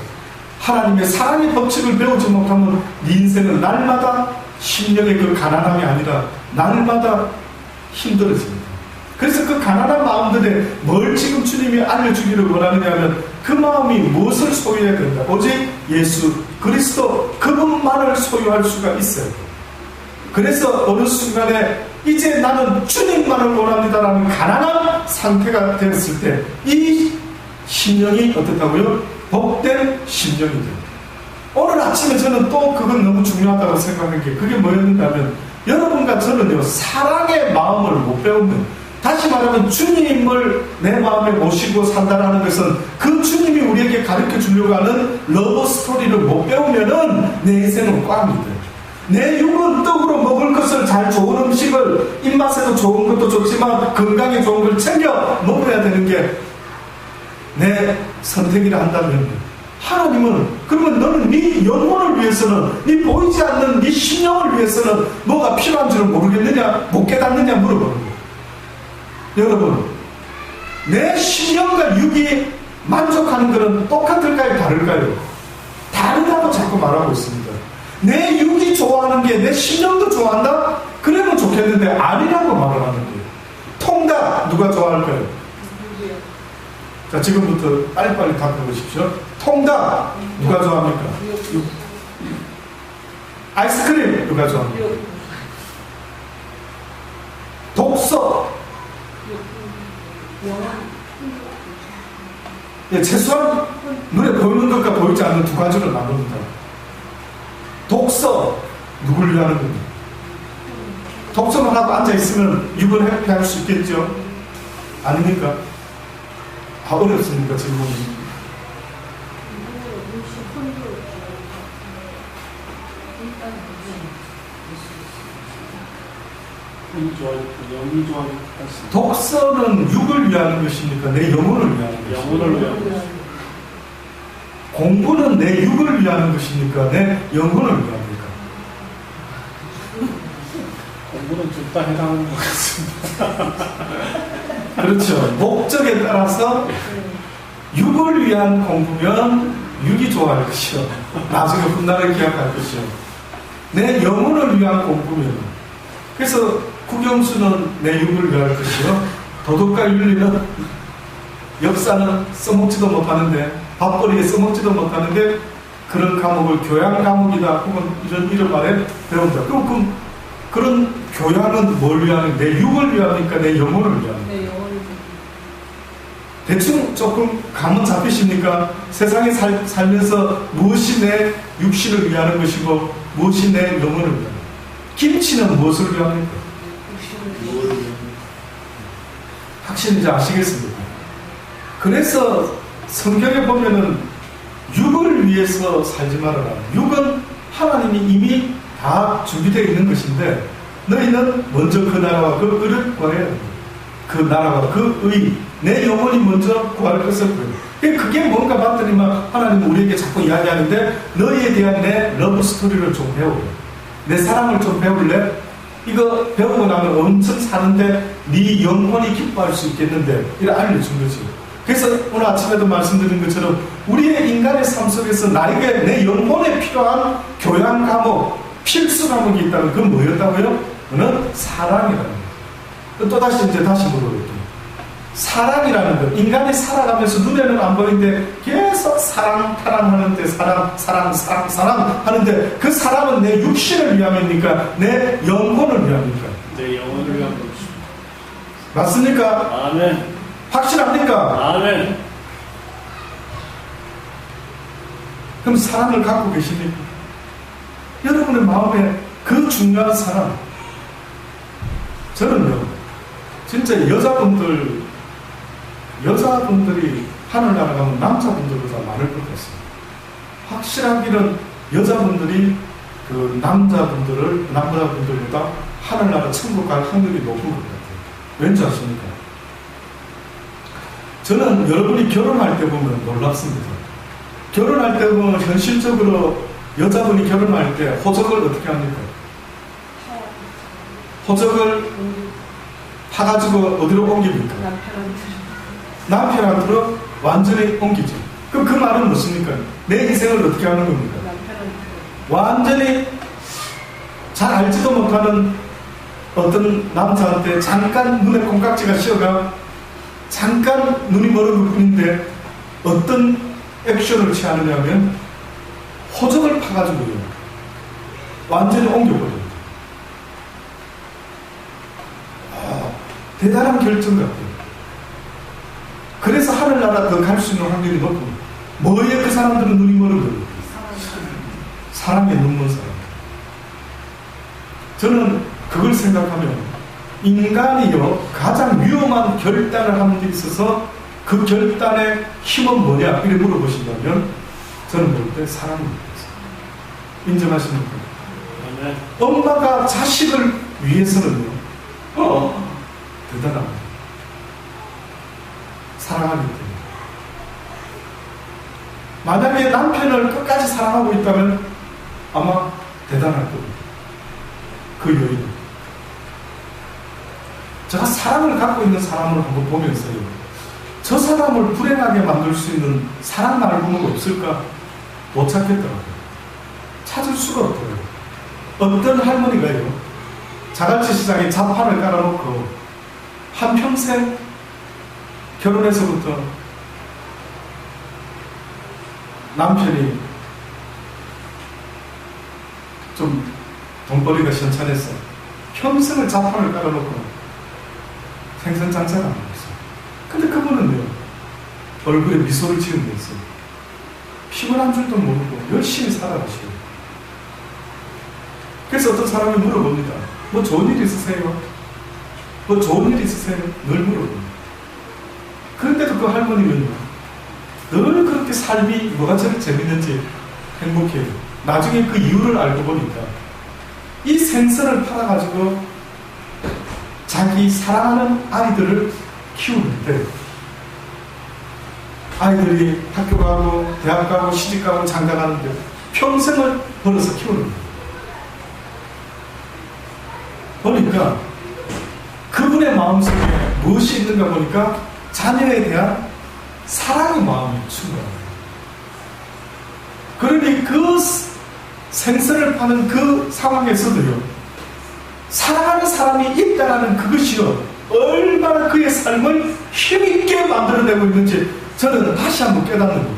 하나님의 사랑의 법칙을 배우지 못하면 네 인생은 날마다 심령의 그 가난함이 아니라 날마다 힘들어집니다. 그래서 그 가난한 마음들에 뭘 지금 주님이 알려주기를 원하느냐 하면 그 마음이 무엇을 소유해야 된다. 오직 예수 그리스도 그분만을 소유할 수가 있어요. 그래서 어느 순간에 이제 나는 주님만을 원합니다라는 가난한 상태가 되었을 때 이 심령이 어떻다고요? 복된 심령이 됩니다. 오늘 아침에 저는 또 그건 너무 중요하다고 생각한 게 그게 뭐였는가 하면 여러분과 저는요 사랑의 마음을 못 배우면 다시 말하면 주님을 내 마음에 모시고 산다라는 것은 그 주님이 우리에게 가르쳐 주려고 하는 러브 스토리를 못 배우면은 내 인생은 꽝이 돼요. 내 육은 떡으로 먹을 것을 잘 좋은 음식을 입맛에도 좋은 것도 좋지만 건강에 좋은 걸 챙겨 먹어야 되는 게 내 선택이라 한다면 하나님은 그러면 너는 네 영혼을 위해서는 네 보이지 않는 네 심령을 위해서는 뭐가 필요한 줄을 모르겠느냐 못 깨닫느냐 물어보는 거예요. 여러분 내 심령과 육이 만족하는 것은 똑같을까요 다를까요? 다르다고 자꾸 말하고 있습니다. 내 육이 좋아하는 게 내 심령도 좋아한다? 그러면 좋겠는데 아니라고 말을 하는 거예요. 통닭 누가 좋아할까요? 자 지금부터 빨리빨리 답해보십시오. 통닭 누가 좋아합니까? 아이스크림 누가 좋아합니까? 독서 예, 최소한 눈에 보이는 것과 보이지 않는 두 가지로 나눕니다. 독서 누굴 위하는 겁니까? 독서만 하고 앉아있으면 육을 회피할 수 있겠죠? 아닙니까? 다 어렵습니까 지금? 독서는 육을 위하는 것입니까? 내 영혼을 위하는 것입니까? 공부는 내 육을 위하는 것입니까? 내 영혼을 위합니까? 공부는 둘 다 해당하는 것 같습니다. 그렇죠. 목적에 따라서 육을 위한 공부면 육이 좋아할 것이요. 나중에 훗날을 기약할 것이요. 내 영혼을 위한 공부면 그래서 국영수는 내 육을 위할 것이요. 도덕과 윤리는 역사는 써먹지도 못하는데 밥벌이에 써먹지도 못하는데 그런 과목을 교양 과목이다 혹은 이런 이름 아래 배운다. 그럼 그런 교양은 뭘 위하는? 내 육을 위합니까? 내 영혼을 위합니까? 내 영혼을 대충 조금 감은 잡히십니까? 세상에 살면서 무엇이 내 육신을 위하는 것이고 무엇이 내 영혼을 위하여? 김치는 무엇을 위합니까? 확실히 이제 아시겠습니까? 그래서 성경에 보면은 육을 위해서 살지 말아라. 육은 하나님이 이미 다 준비되어 있는 것인데 너희는 먼저 그 나라와 그 의를 구해야 합니다. 그 나라와 그 의, 내 영혼이 먼저 구할 것을 구해야. 그게 뭔가 봤더니만 하나님은 우리에게 자꾸 이야기하는데 너희에 대한 내 러브 스토리를 좀 배우래. 내 사랑을 좀 배울래? 이거 배우고 나면 엄청 사는데 네 영혼이 기뻐할 수 있겠는데 이렇게 알려준 거지. 그래서 오늘 아침에도 말씀드린 것처럼 우리의 인간의 삶 속에서 나에게 내 영혼에 필요한 교양 과목, 필수 과목이 있다면 그건 뭐였다고요? 그건 사랑이라는 거예요. 또다시 다시 물어볼게요. 사랑이라는 것, 인간이 살아가면서 눈에는 안 보이는데 계속 사랑 하는데 사랑 하는데 그 사랑은 내 육신을 위함입니까? 내 영혼을 위함입니까? 내 영혼을 위한 것입니다. 맞습니까? 아멘. 확실합니까? 아멘. 그럼 사랑을 갖고 계십니까? 여러분의 마음에 그 중요한 사랑. 저는요, 진짜 여자분들이 하늘나라 가면 남자분들보다 많을 것 같습니다. 확실하기는 여자분들이 그 남자분들보다 하늘나라 천국 갈 확률이 높은 것 같아요. 왠지 아십니까? 저는 여러분이 결혼할 때 보면 놀랍습니다. 결혼할 때 보면 현실적으로 여자분이 결혼할 때 호적을 어떻게 합니까? 호적을 타가지고 어디로 옮깁니까? 남편한테로 완전히 옮기죠. 그럼 그 말은 무엇입니까? 내 인생을 어떻게 하는 겁니까? 완전히 잘 알지도 못하는 어떤 남자한테 잠깐 눈에 콩깍지가 씌어가 잠깐 눈이 멀은 것 뿐인데 어떤 액션을 취하느냐 하면 호적을 파가지고요 완전히 옮겨버립니다. 대단한 결정 같아요. 그래서 하늘나라 더 갈 수 있는 확률이 높고 뭐에 그 사람들은 눈이 멀은 거예요? 사랑에 눈먼 사람. 저는 그걸 생각하면 인간이요 가장 위험한 결단을 하는 데 있어서 그 결단의 힘은 뭐냐 이렇게 물어보신다면 저는 볼 때 사랑입니다. 인정하십니까? 아멘. 엄마가 자식을 위해서는요 대단합니다. 사랑하기 때문에. 만약에 남편을 끝까지 사랑하고 있다면 아마 대단할 겁니다. 그 요인은. 제가 사랑을 갖고 있는 사람을 한번 보면서요. 저 사람을 불행하게 만들 수 있는 사랑 말고는 없을까? 못 찾겠더라고요. 찾을 수가 없더라고요. 어떤 할머니가요. 자갈치 시장에 자판을 깔아놓고 한평생 결혼해서부터 남편이 좀 돈벌이가 시원찮았어. 평생을 자판을 깔아놓고 생선장사를 하고 있어요. 근데 그분은요, 얼굴에 미소를 지은 게 있어요. 피곤한 줄도 모르고 열심히 살아가시고. 그래서 어떤 사람이 물어봅니다. 뭐 좋은 일 있으세요? 뭐 좋은 일 있으세요? 늘 물어봅니다. 그런데도 그 할머니는요, 늘 그렇게 삶이 뭐가 저렇게 재밌는지 행복해요. 나중에 그 이유를 알고 보니까 이 생선을 팔아가지고 자기 사랑하는 아이들을 키우는데 아이들이 학교 가고 대학 가고 시집 가고 장가 가는데 평생을 벌어서 키우는 거예요. 보니까 그분의 마음속에 무엇이 있는가 보니까 자녀에 대한 사랑의 마음이 충만해요. 그러니 그 생선을 파는 그 상황에서도요, 사랑하는 사람이 있다라는 그것이요, 얼마나 그의 삶을 힘있게 만들어내고 있는지 저는 다시 한번 깨닫는 거예요.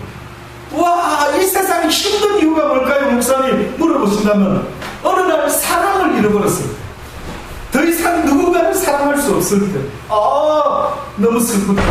와, 이 세상이 힘든 이유가 뭘까요? 목사님 물어보신다면 어느 날 사랑을 잃어버렸을 때, 더 이상 누군가를 사랑할 수 없을 때, 너무 슬프다.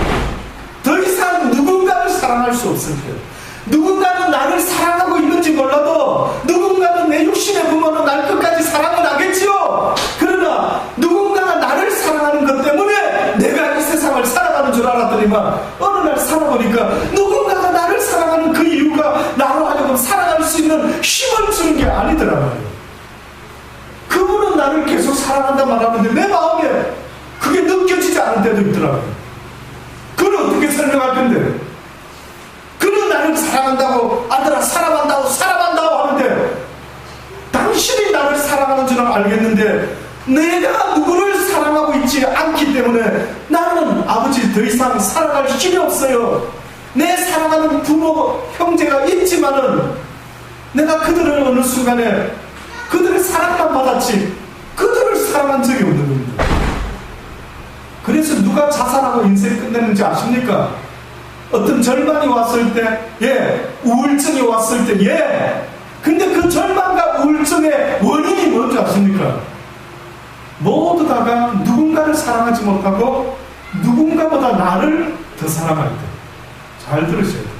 더 이상 누군가를 사랑할 수 없을 때, 누군가는 나를 사랑하고 있는지 몰라도 누군가는 내 육신의 부모는 날 끝까지 사랑은 하겠지요. 그러나 누군가가 나를 사랑하는 것 때문에 내가 이 세상을 살아가는 줄 알았더니만 어느 날 살아보니까 누군가가 나를 사랑하는 그 이유가 나로 하여금 살아갈 수 있는 힘을 주는 게 아니더라고요. 그분은 나를 계속 사랑한다 말하는데 내 마음에 그게 느껴지지 않을 때도 있더라고요. 그걸 어떻게 설명할 건데? 그는 나를 사랑한다고, 아들아 사랑한다고 하는데 당신이 나를 사랑하는 줄은 알겠는데 내가 누구를 사랑하고 있지 않기 때문에 나는 아버지 더 이상 살아갈 힘이 없어요. 내 사랑하는 부모, 형제가 있지만은 내가 그들을 어느 순간에 그들의 사랑만 받았지 그들을 사랑한 적이 없는 겁니다. 그래서 누가 자살하고 인생 끝내는지 아십니까? 어떤 절망이 왔을 때, 우울증이 왔을 때, 근데 그 절망과 우울증의 원인이 뭔지 아십니까? 모두 다가 누군가를 사랑하지 못하고 누군가보다 나를 더 사랑할 때. 잘 들으셔야 돼요.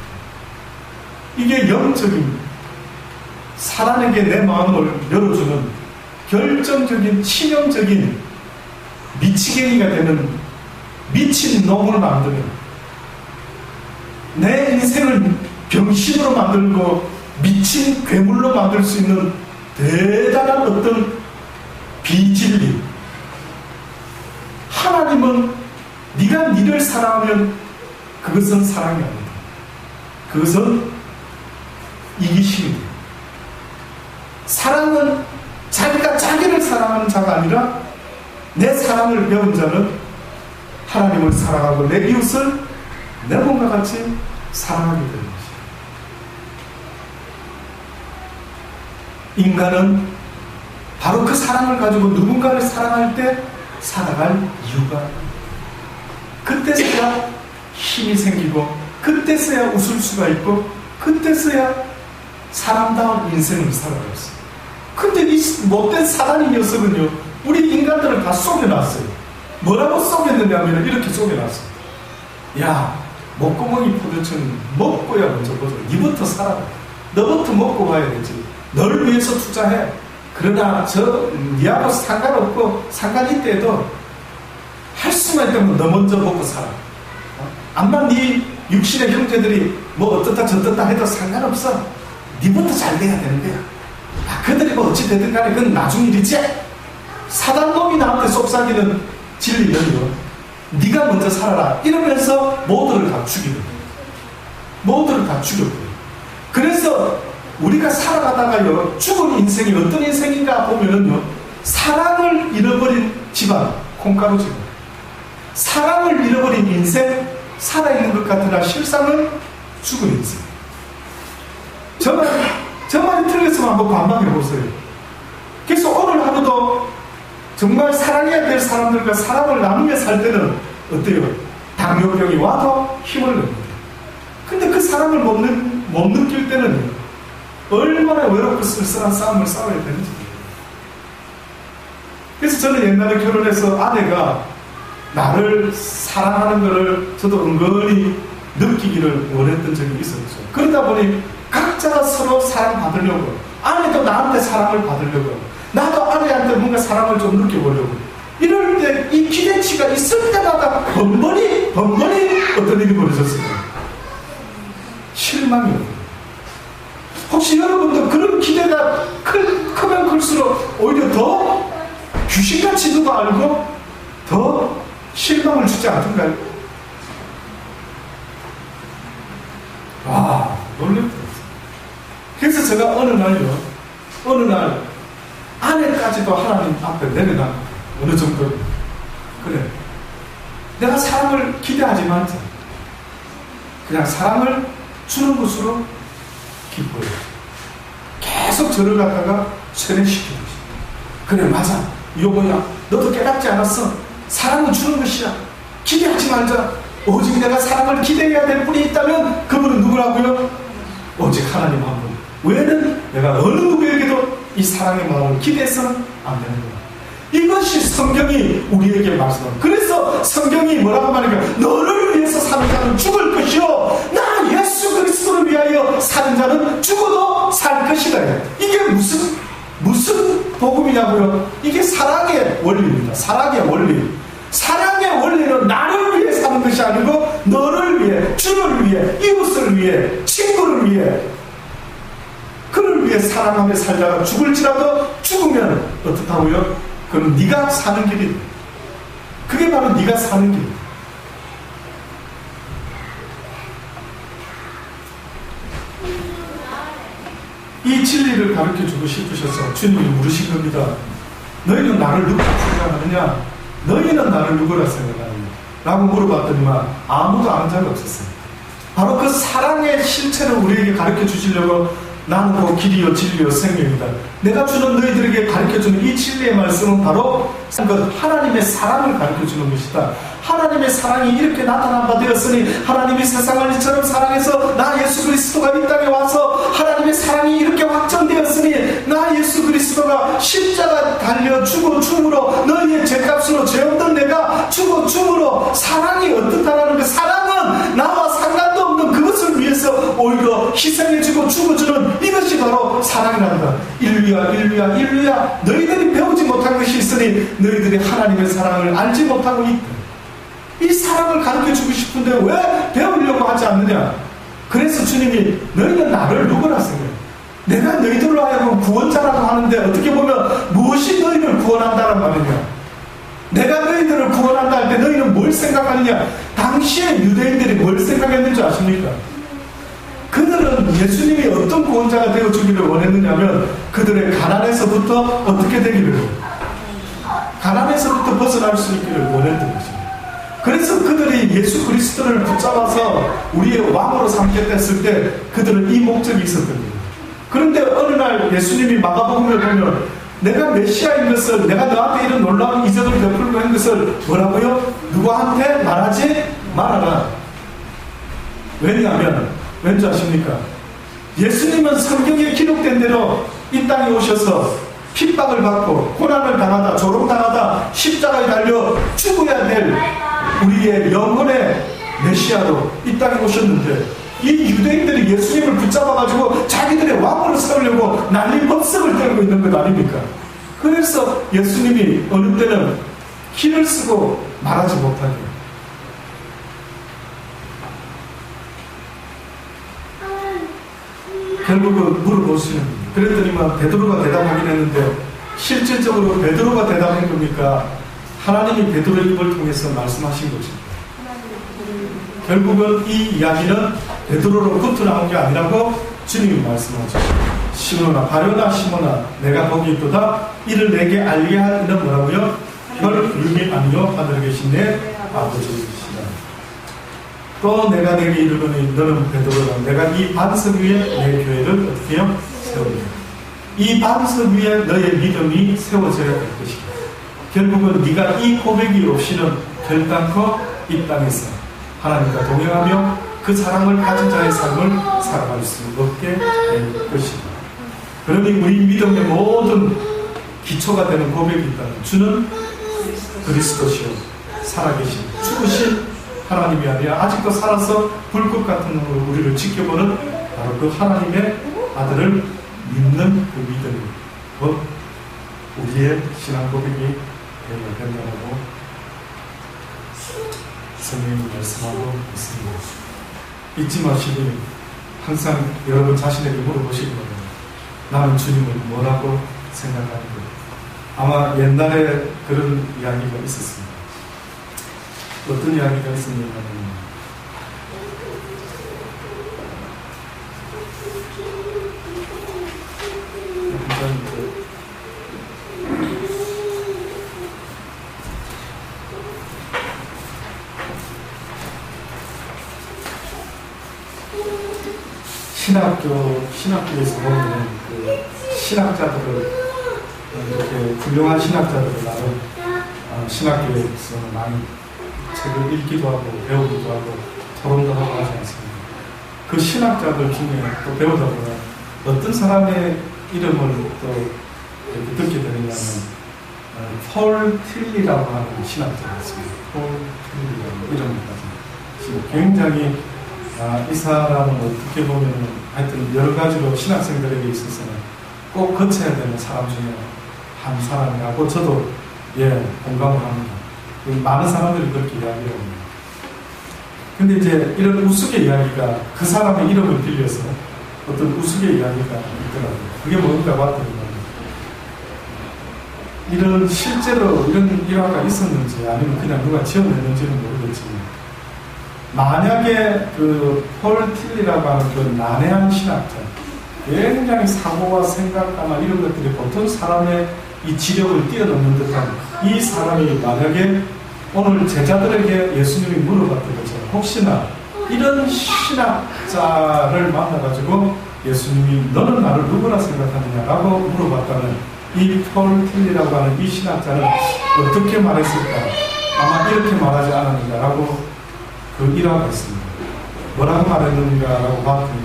이게 영적인 사람에게 내 마음을 열어주는 결정적인 치명적인 미치갱이가 되는 미친 놈을 만드는 내 인생을 병신으로 만들고 미친 괴물로 만들 수 있는 대단한 어떤 비진리. 하나님은 네가 니를 사랑하면 그것은 사랑이 아니다. 그것은 이기심이 돼요. 사랑은 자기가 자기를 사랑하는 자가 아니라 내 사랑을 배운 자는 하나님을 사랑하고 내 이웃을 내 몸과 같이 사랑하게 되는 것이에요. 인간은 바로 그 사랑을 가지고 누군가를 사랑할 때 살아갈 이유가 그때서야 힘이 생기고 그때서야 웃을 수가 있고 그때서야 사람다운 인생을 살아갈 수 있어요. 근데 이 못된 사단인 녀석은요 우리 인간들을 다 속여놨어요. 뭐라고 속였느냐면 이렇게 속여놨어요. 야, 목구멍이 포도청 먹고야 먼저 보자. 니부터 살아. 너부터 먹고 가야 되지. 널 위해서 투자해. 그러나 니하고 상관없고 상관 있대도 할 수만 있다면 너 먼저 먹고 살아. 암만 네 육신의 형제들이 뭐 어떻다 저떻다 해도 상관없어. 니부터 잘 돼야 되는 거야. 그들이 뭐 어찌 되든 간에 그건 나중 일이지. 사단놈이 나한테 속삭이는 진리는요 네가 먼저 살아라 이러면서 모두를 다 죽이는 거예요. 모두를 다 죽였고요. 그래서 우리가 살아가다가요 죽은 인생이 어떤 인생인가 보면은요 사랑을 잃어버린 집안, 콩가루 집안, 사랑을 잃어버린 인생, 살아있는 것 같으나 실상은 죽은 인생. 저 말이 틀렸으면 한번 반박해보세요. 그래서 오늘 하루도 정말 사랑해야 될 사람들과 사랑을 나누며 살 때는 어때요? 당뇨병이 와도 힘을 냅니다. 근데 그 사랑을 못 느낄 때는 얼마나 외롭고 쓸쓸한 싸움을 싸워야 되는지. 그래서 저는 옛날에 결혼해서 아내가 나를 사랑하는 것을 저도 은근히 느끼기를 원했던 적이 있었죠. 그러다 보니 각자가 서로 사랑받으려고, 아내도 나한테 사랑을 받으려고, 나도 아내한테 뭔가 사랑을 좀 느껴보려고, 이럴 때 이 기대치가 있을 때마다 번번이 어떤 일이 벌어졌습니다. 실망이요. 혹시 여러분도 그런 기대가 크면 클수록 오히려 더 귀신같이 누가 알고 더 실망을 주지 않던가요? 와, 놀랍다. 그래서 제가 어느 날 아내까지도 하나님 앞에 내려놔. 어느 정도. 그래. 내가 사랑을 기대하지 말자. 그냥 사랑을 주는 것으로 기뻐요. 계속 저를 갖다가 세뇌시키고 있어요. 그래, 맞아. 여보야, 너도 깨닫지 않았어? 사랑은 주는 것이야. 기대하지 말자. 오직 내가 사랑을 기대해야 될 분이 있다면 그분은 누구라고요? 오직 하나님 한 분. 왜는 내가 어느 누구에게도 이 사랑의 마음을 기대해서는 안 되는 거야. 이것이 성경이 우리에게 말씀합니다. 그래서 성경이 뭐라고 말하니까 너를 위해서 사는 자는 죽을 것이요 나 예수 그리스도를 위하여 사는 자는 죽어도 살 것이다. 이게 무슨 복음이냐고요? 이게 사랑의 원리입니다. 사랑의 원리. 사랑의 원리는 나를 위해 사는 것이 아니고 너를 위해, 주를 위해, 이웃을 위해, 친구를 위해, 그를 위해 사랑하며 살다가 죽을지라도 죽으면 어떻다고요? 그건 네가 사는 길이다. 그게 바로 네가 사는 길이다. 이 진리를 가르쳐주고 싶으셔서 주님이 물으신 겁니다. 너희는 나를 누구라 생각하느냐? 너희는 나를 누구라 생각하느냐? 라고 물어봤더니만 아무도 아는 자가 없었어요. 바로 그 사랑의 실체를 우리에게 가르쳐 주시려고 나는 그 길이요 진리요 생명이다. 내가 주는 너희들에게 가르쳐주는 이 진리의 말씀은 바로 하나님의 사랑을 가르쳐주는 것이다. 하나님의 사랑이 이렇게 나타난 바 되었으니 하나님이 세상을 이처럼 사랑해서 나 예수 그리스도가 이 땅에 와서 하나님의 사랑이 이렇게 확정되었으니 나 예수 그리스도가 십자가 달려 죽어 춤으로 너희의 죄값으로 죄 없던 내가 죽어 춤으로 사랑이 어떻다라는 그 사랑은 나와 상관도 없는 그것을 위해서 오히려 희생해주고 죽어주는 이것이 바로 사랑이란다. 인류야 인류야 인류야 너희들이 배우지 못한 것이 있으니 너희들이 하나님의 사랑을 알지 못하고 있다. 이 사랑을 가르쳐주고 싶은데 왜 배우려고 하지 않느냐? 그래서 주님이 너희는 나를 누구라 생각해? 내가 너희들로 하여금 구원자라고 하는데 어떻게 보면 무엇이 너희를 구원한다는 말이냐? 내가 너희들을 구원한다 할 때 너희는 뭘 생각하느냐? 당시에 유대인들이 뭘 생각했는지 아십니까? 그들은 예수님이 어떤 구원자가 되어주기를 원했느냐면 그들의 가난에서부터 어떻게 되기를, 가난에서부터 벗어날 수 있기를 원했던 것입니다. 그래서 그들이 예수 그리스도를 붙잡아서 우리의 왕으로 삼겠다 했을 때 그들은 이 목적이 있었던 거예요. 그런데 어느 날 예수님이 마가복음을 보면 내가 메시아인 것을, 내가 너한테 이런 놀라운 이적을 베풀고 한 것을 뭐라고요? 누구한테 말하지 말아라. 왜냐하면 왠지 아십니까? 예수님은 성경에 기록된 대로 이 땅에 오셔서 핍박을 받고 고난을 당하다 조롱당하다 십자가에 달려 죽어야 될 우리의 영혼의 메시아로 이 땅에 오셨는데 이 유대인들이 예수님을 붙잡아가지고 자기들의 왕으로 세우려고 난리 법석을 떨고 있는 것 아닙니까? 그래서 예수님이 어느 때는 키를 쓰고 말하지 못하게, 결국은 물어보시는 겁니다. 그랬더니만 베드로가 대답하긴 했는데 실질적으로 베드로가 대답한 겁니까? 하나님이 베드로의 입을 통해서 말씀하신 것입니다. 결국은 이 이야기는 베드로로부터 나온 게 아니라고 주님이 말씀하죠. 시몬아, 바요나 시몬아, 내가 거기 있도다. 이를 내게 알게 할 이는 뭐라고요? 별 이름이 아니요 하늘에 계신 내 아버지이시다. 또 내가 내게 이르노니 너는 베드로라. 내가 이 반석 위에 내 교회를 어떻게 해요? 세우리라. 이 반석 위에 너의 믿음이 세워져야 될 것이다. 결국은 네가 이 고백이 없이는 결단코 이 땅에서 하나님과 동행하며 그 사랑을 가진 자의 삶을 살아갈 수 없게 될 것이다. 그러니 우리 믿음의 모든 기초가 되는 고백이 있다면 주는 그리스도시요 살아계신 죽으신 하나님이 아니라 아직도 살아서 불꽃 같은 눈으로 우리를 지켜보는 바로 그 하나님의 아들을 믿는 그 믿음이 곧 우리의 신앙 고백이 되어야 된다고 성령이 말씀하고 있습니다. 잊지 마시고 항상 여러분 자신에게 물어보시기 바랍니다. 나는 주님을 뭐라고 생각하는가? 아마 옛날에 그런 이야기가 있었습니다. 어떤 이야기가 있었냐면 신학교에서 보면 그 신학자들을 이렇게 훌륭한 신학자들을 나름 신학교에서 많이 책을 읽기도 하고 배우기도 하고 토론도 하고 하지 않습니다. 그 신학자들 중에 또 배우다 보면 어떤 사람의 이름을 또 이렇게 듣게 되느냐면 폴 틸리라고 하는 신학자가 있습니다. 폴 틸리라는 이름을 가진 굉장히 이 사람은 어떻게 보면 하여튼 여러 가지로 신학생들에게 있어서는 꼭 거쳐야 되는 사람 중에 한 사람이라고 저도 공감을 합니다. 많은 사람들이 그렇게 이야기를 합니다. 근데 이제 이런 우스개 이야기가 그 사람의 이름을 빌려서 어떤 우스개 이야기가 있더라고요. 그게 뭔가 봤더니 이런 실제로 이런 일화가 있었는지 아니면 그냥 누가 지어냈는지는 모르겠지만 만약에 그 폴 틸리라고 하는 그 난해한 신학자 굉장히 사고와 생각하나 이런 것들이 보통 사람의 이 지력을 뛰어넘는 듯한 이 사람이 만약에 오늘 제자들에게 예수님이 물어봤던 것처럼 혹시나 이런 신학자를 만나가지고 예수님이 너는 나를 누구라 생각하느냐라고 물어봤다면 이 폴 틸리라고 하는 이 신학자는 어떻게 말했을까? 아마 이렇게 말하지 않았는가라고 그 일화가 있습니다. 뭐라고 말했는가라고 봤더니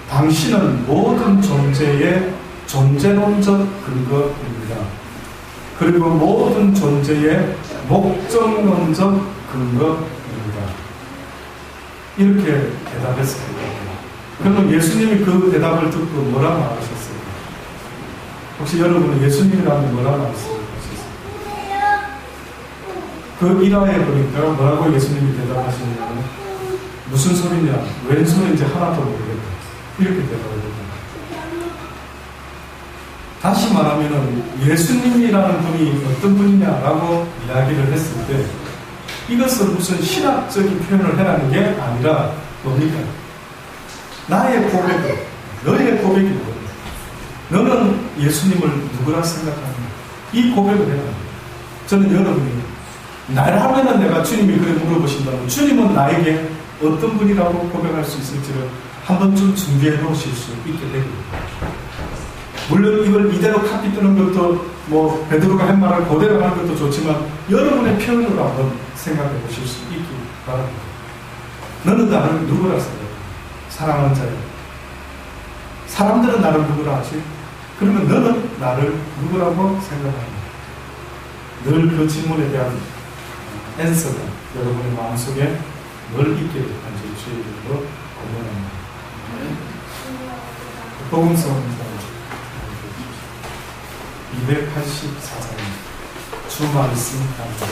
당신은 모든 존재의 존재론적 근거입니다. 그리고 모든 존재의 목적론적 근거입니다. 이렇게 대답했습니다. 그러면 예수님이 그 대답을 듣고 뭐라고 말하셨어요? 혹시 여러분은 예수님이라면 뭐라고 말씀하셨어요? 그 일화에 보니까 뭐라고 예수님이 대답하시냐면 무슨 소리냐, 웬 소리인지 하나도 모르겠다. 이렇게 대답을 합니다. 다시 말하면 예수님이라는 분이 어떤 분이냐라고 이야기를 했을 때 이것은 무슨 신학적인 표현을 해라는 게 아니라 뭡니까? 나의 고백, 너의 고백이고 너는 예수님을 누구라 생각하느냐 이 고백을 해라. 저는 여러분이 나라면은 내가 주님이 그래 물어보신다면 주님은 나에게 어떤 분이라고 고백할 수 있을지를 한 번쯤 준비해 놓으실 수 있게 됩니다. 물론 이걸 이대로 카피 뜨는 것도 뭐 베드로가 한 말을 그대로 하는 것도 좋지만 여러분의 표현으로 한번 생각해 보실 수 있기 바랍니다. 너는 나를 누구라 생각해? 사랑하는 자야. 사람들은 나를 누구라 하지? 그러면 너는 나를 누구라고 생각하냐? 늘 그 질문에 대한 앤서가 여러분의 마음속에 늘 있게 한지 주의 이름으로 권면합니다. 복음성 284장 주 말씀 강좌.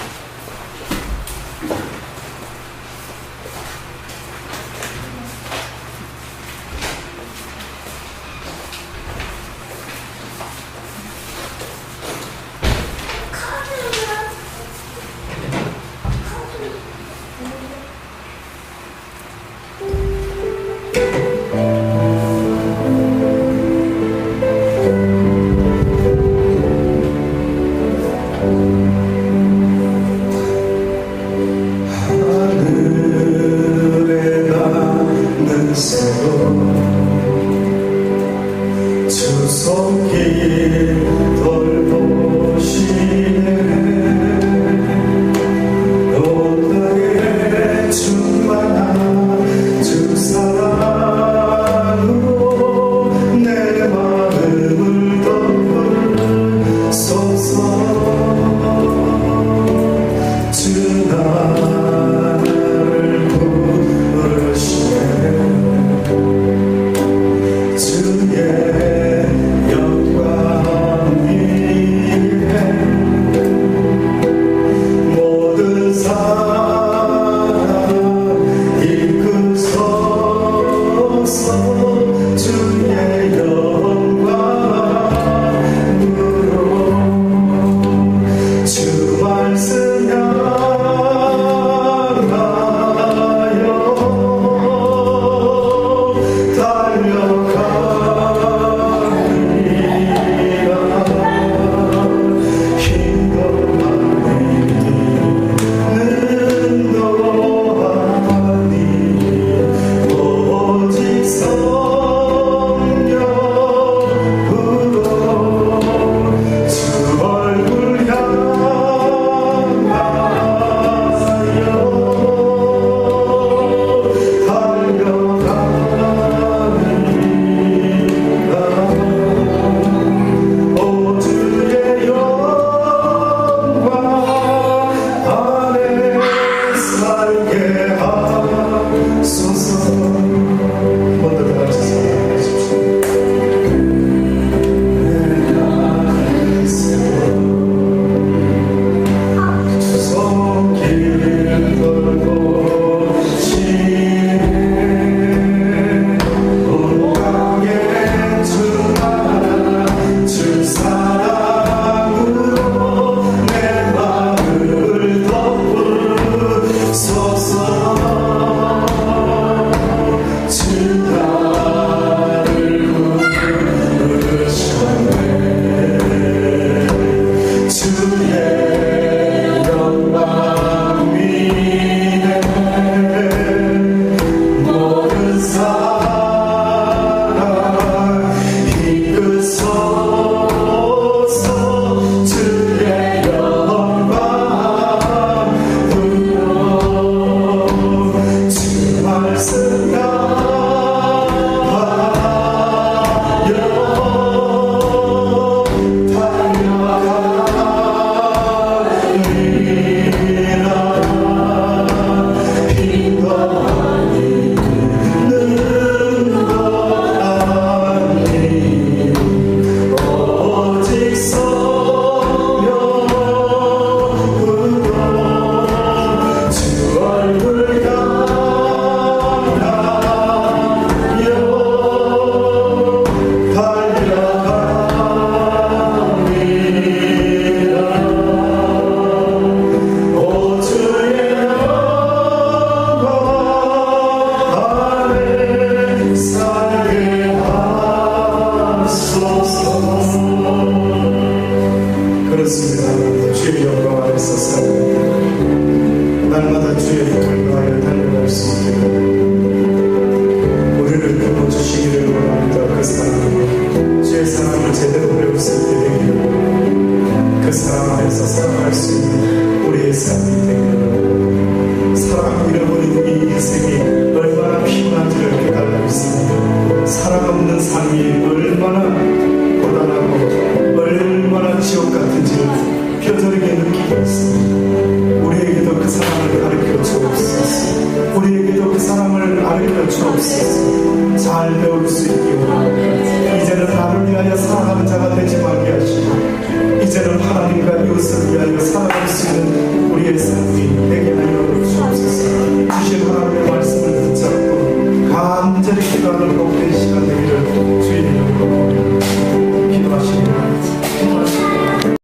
주시기를 원합니다. 그 사랑, 주의 사랑을 제대로 배울 수 있게 되기를, 그 사랑 안에서 살아갈 수 있는 우리의 삶이 되기를, 사랑 잃어버린 이 인생이 얼마나 피곤한지를 깨달고 있습니다. 사랑 없는 삶이 얼마나 고단하고 얼마나 지옥 같은지를 뼈저리게 느끼고 있습니다. 우리에게도 그 사랑을 가르쳐 주옵소서. 우리에게도 그 사랑을 가르쳐 주옵소서. 잘 배울 수 있게 원합니다. 이제는 나를 위하여 살아가는 자가 되지 말게 하시고, 이제는 하나님과 이웃을 위하여 살아갈 수 있는 우리의 삶이 되게 하여 주옵소서. 주신 하나님의 말씀을 붙잡고 간절히 기도하는 복된 시간 되기를 주의 이름으로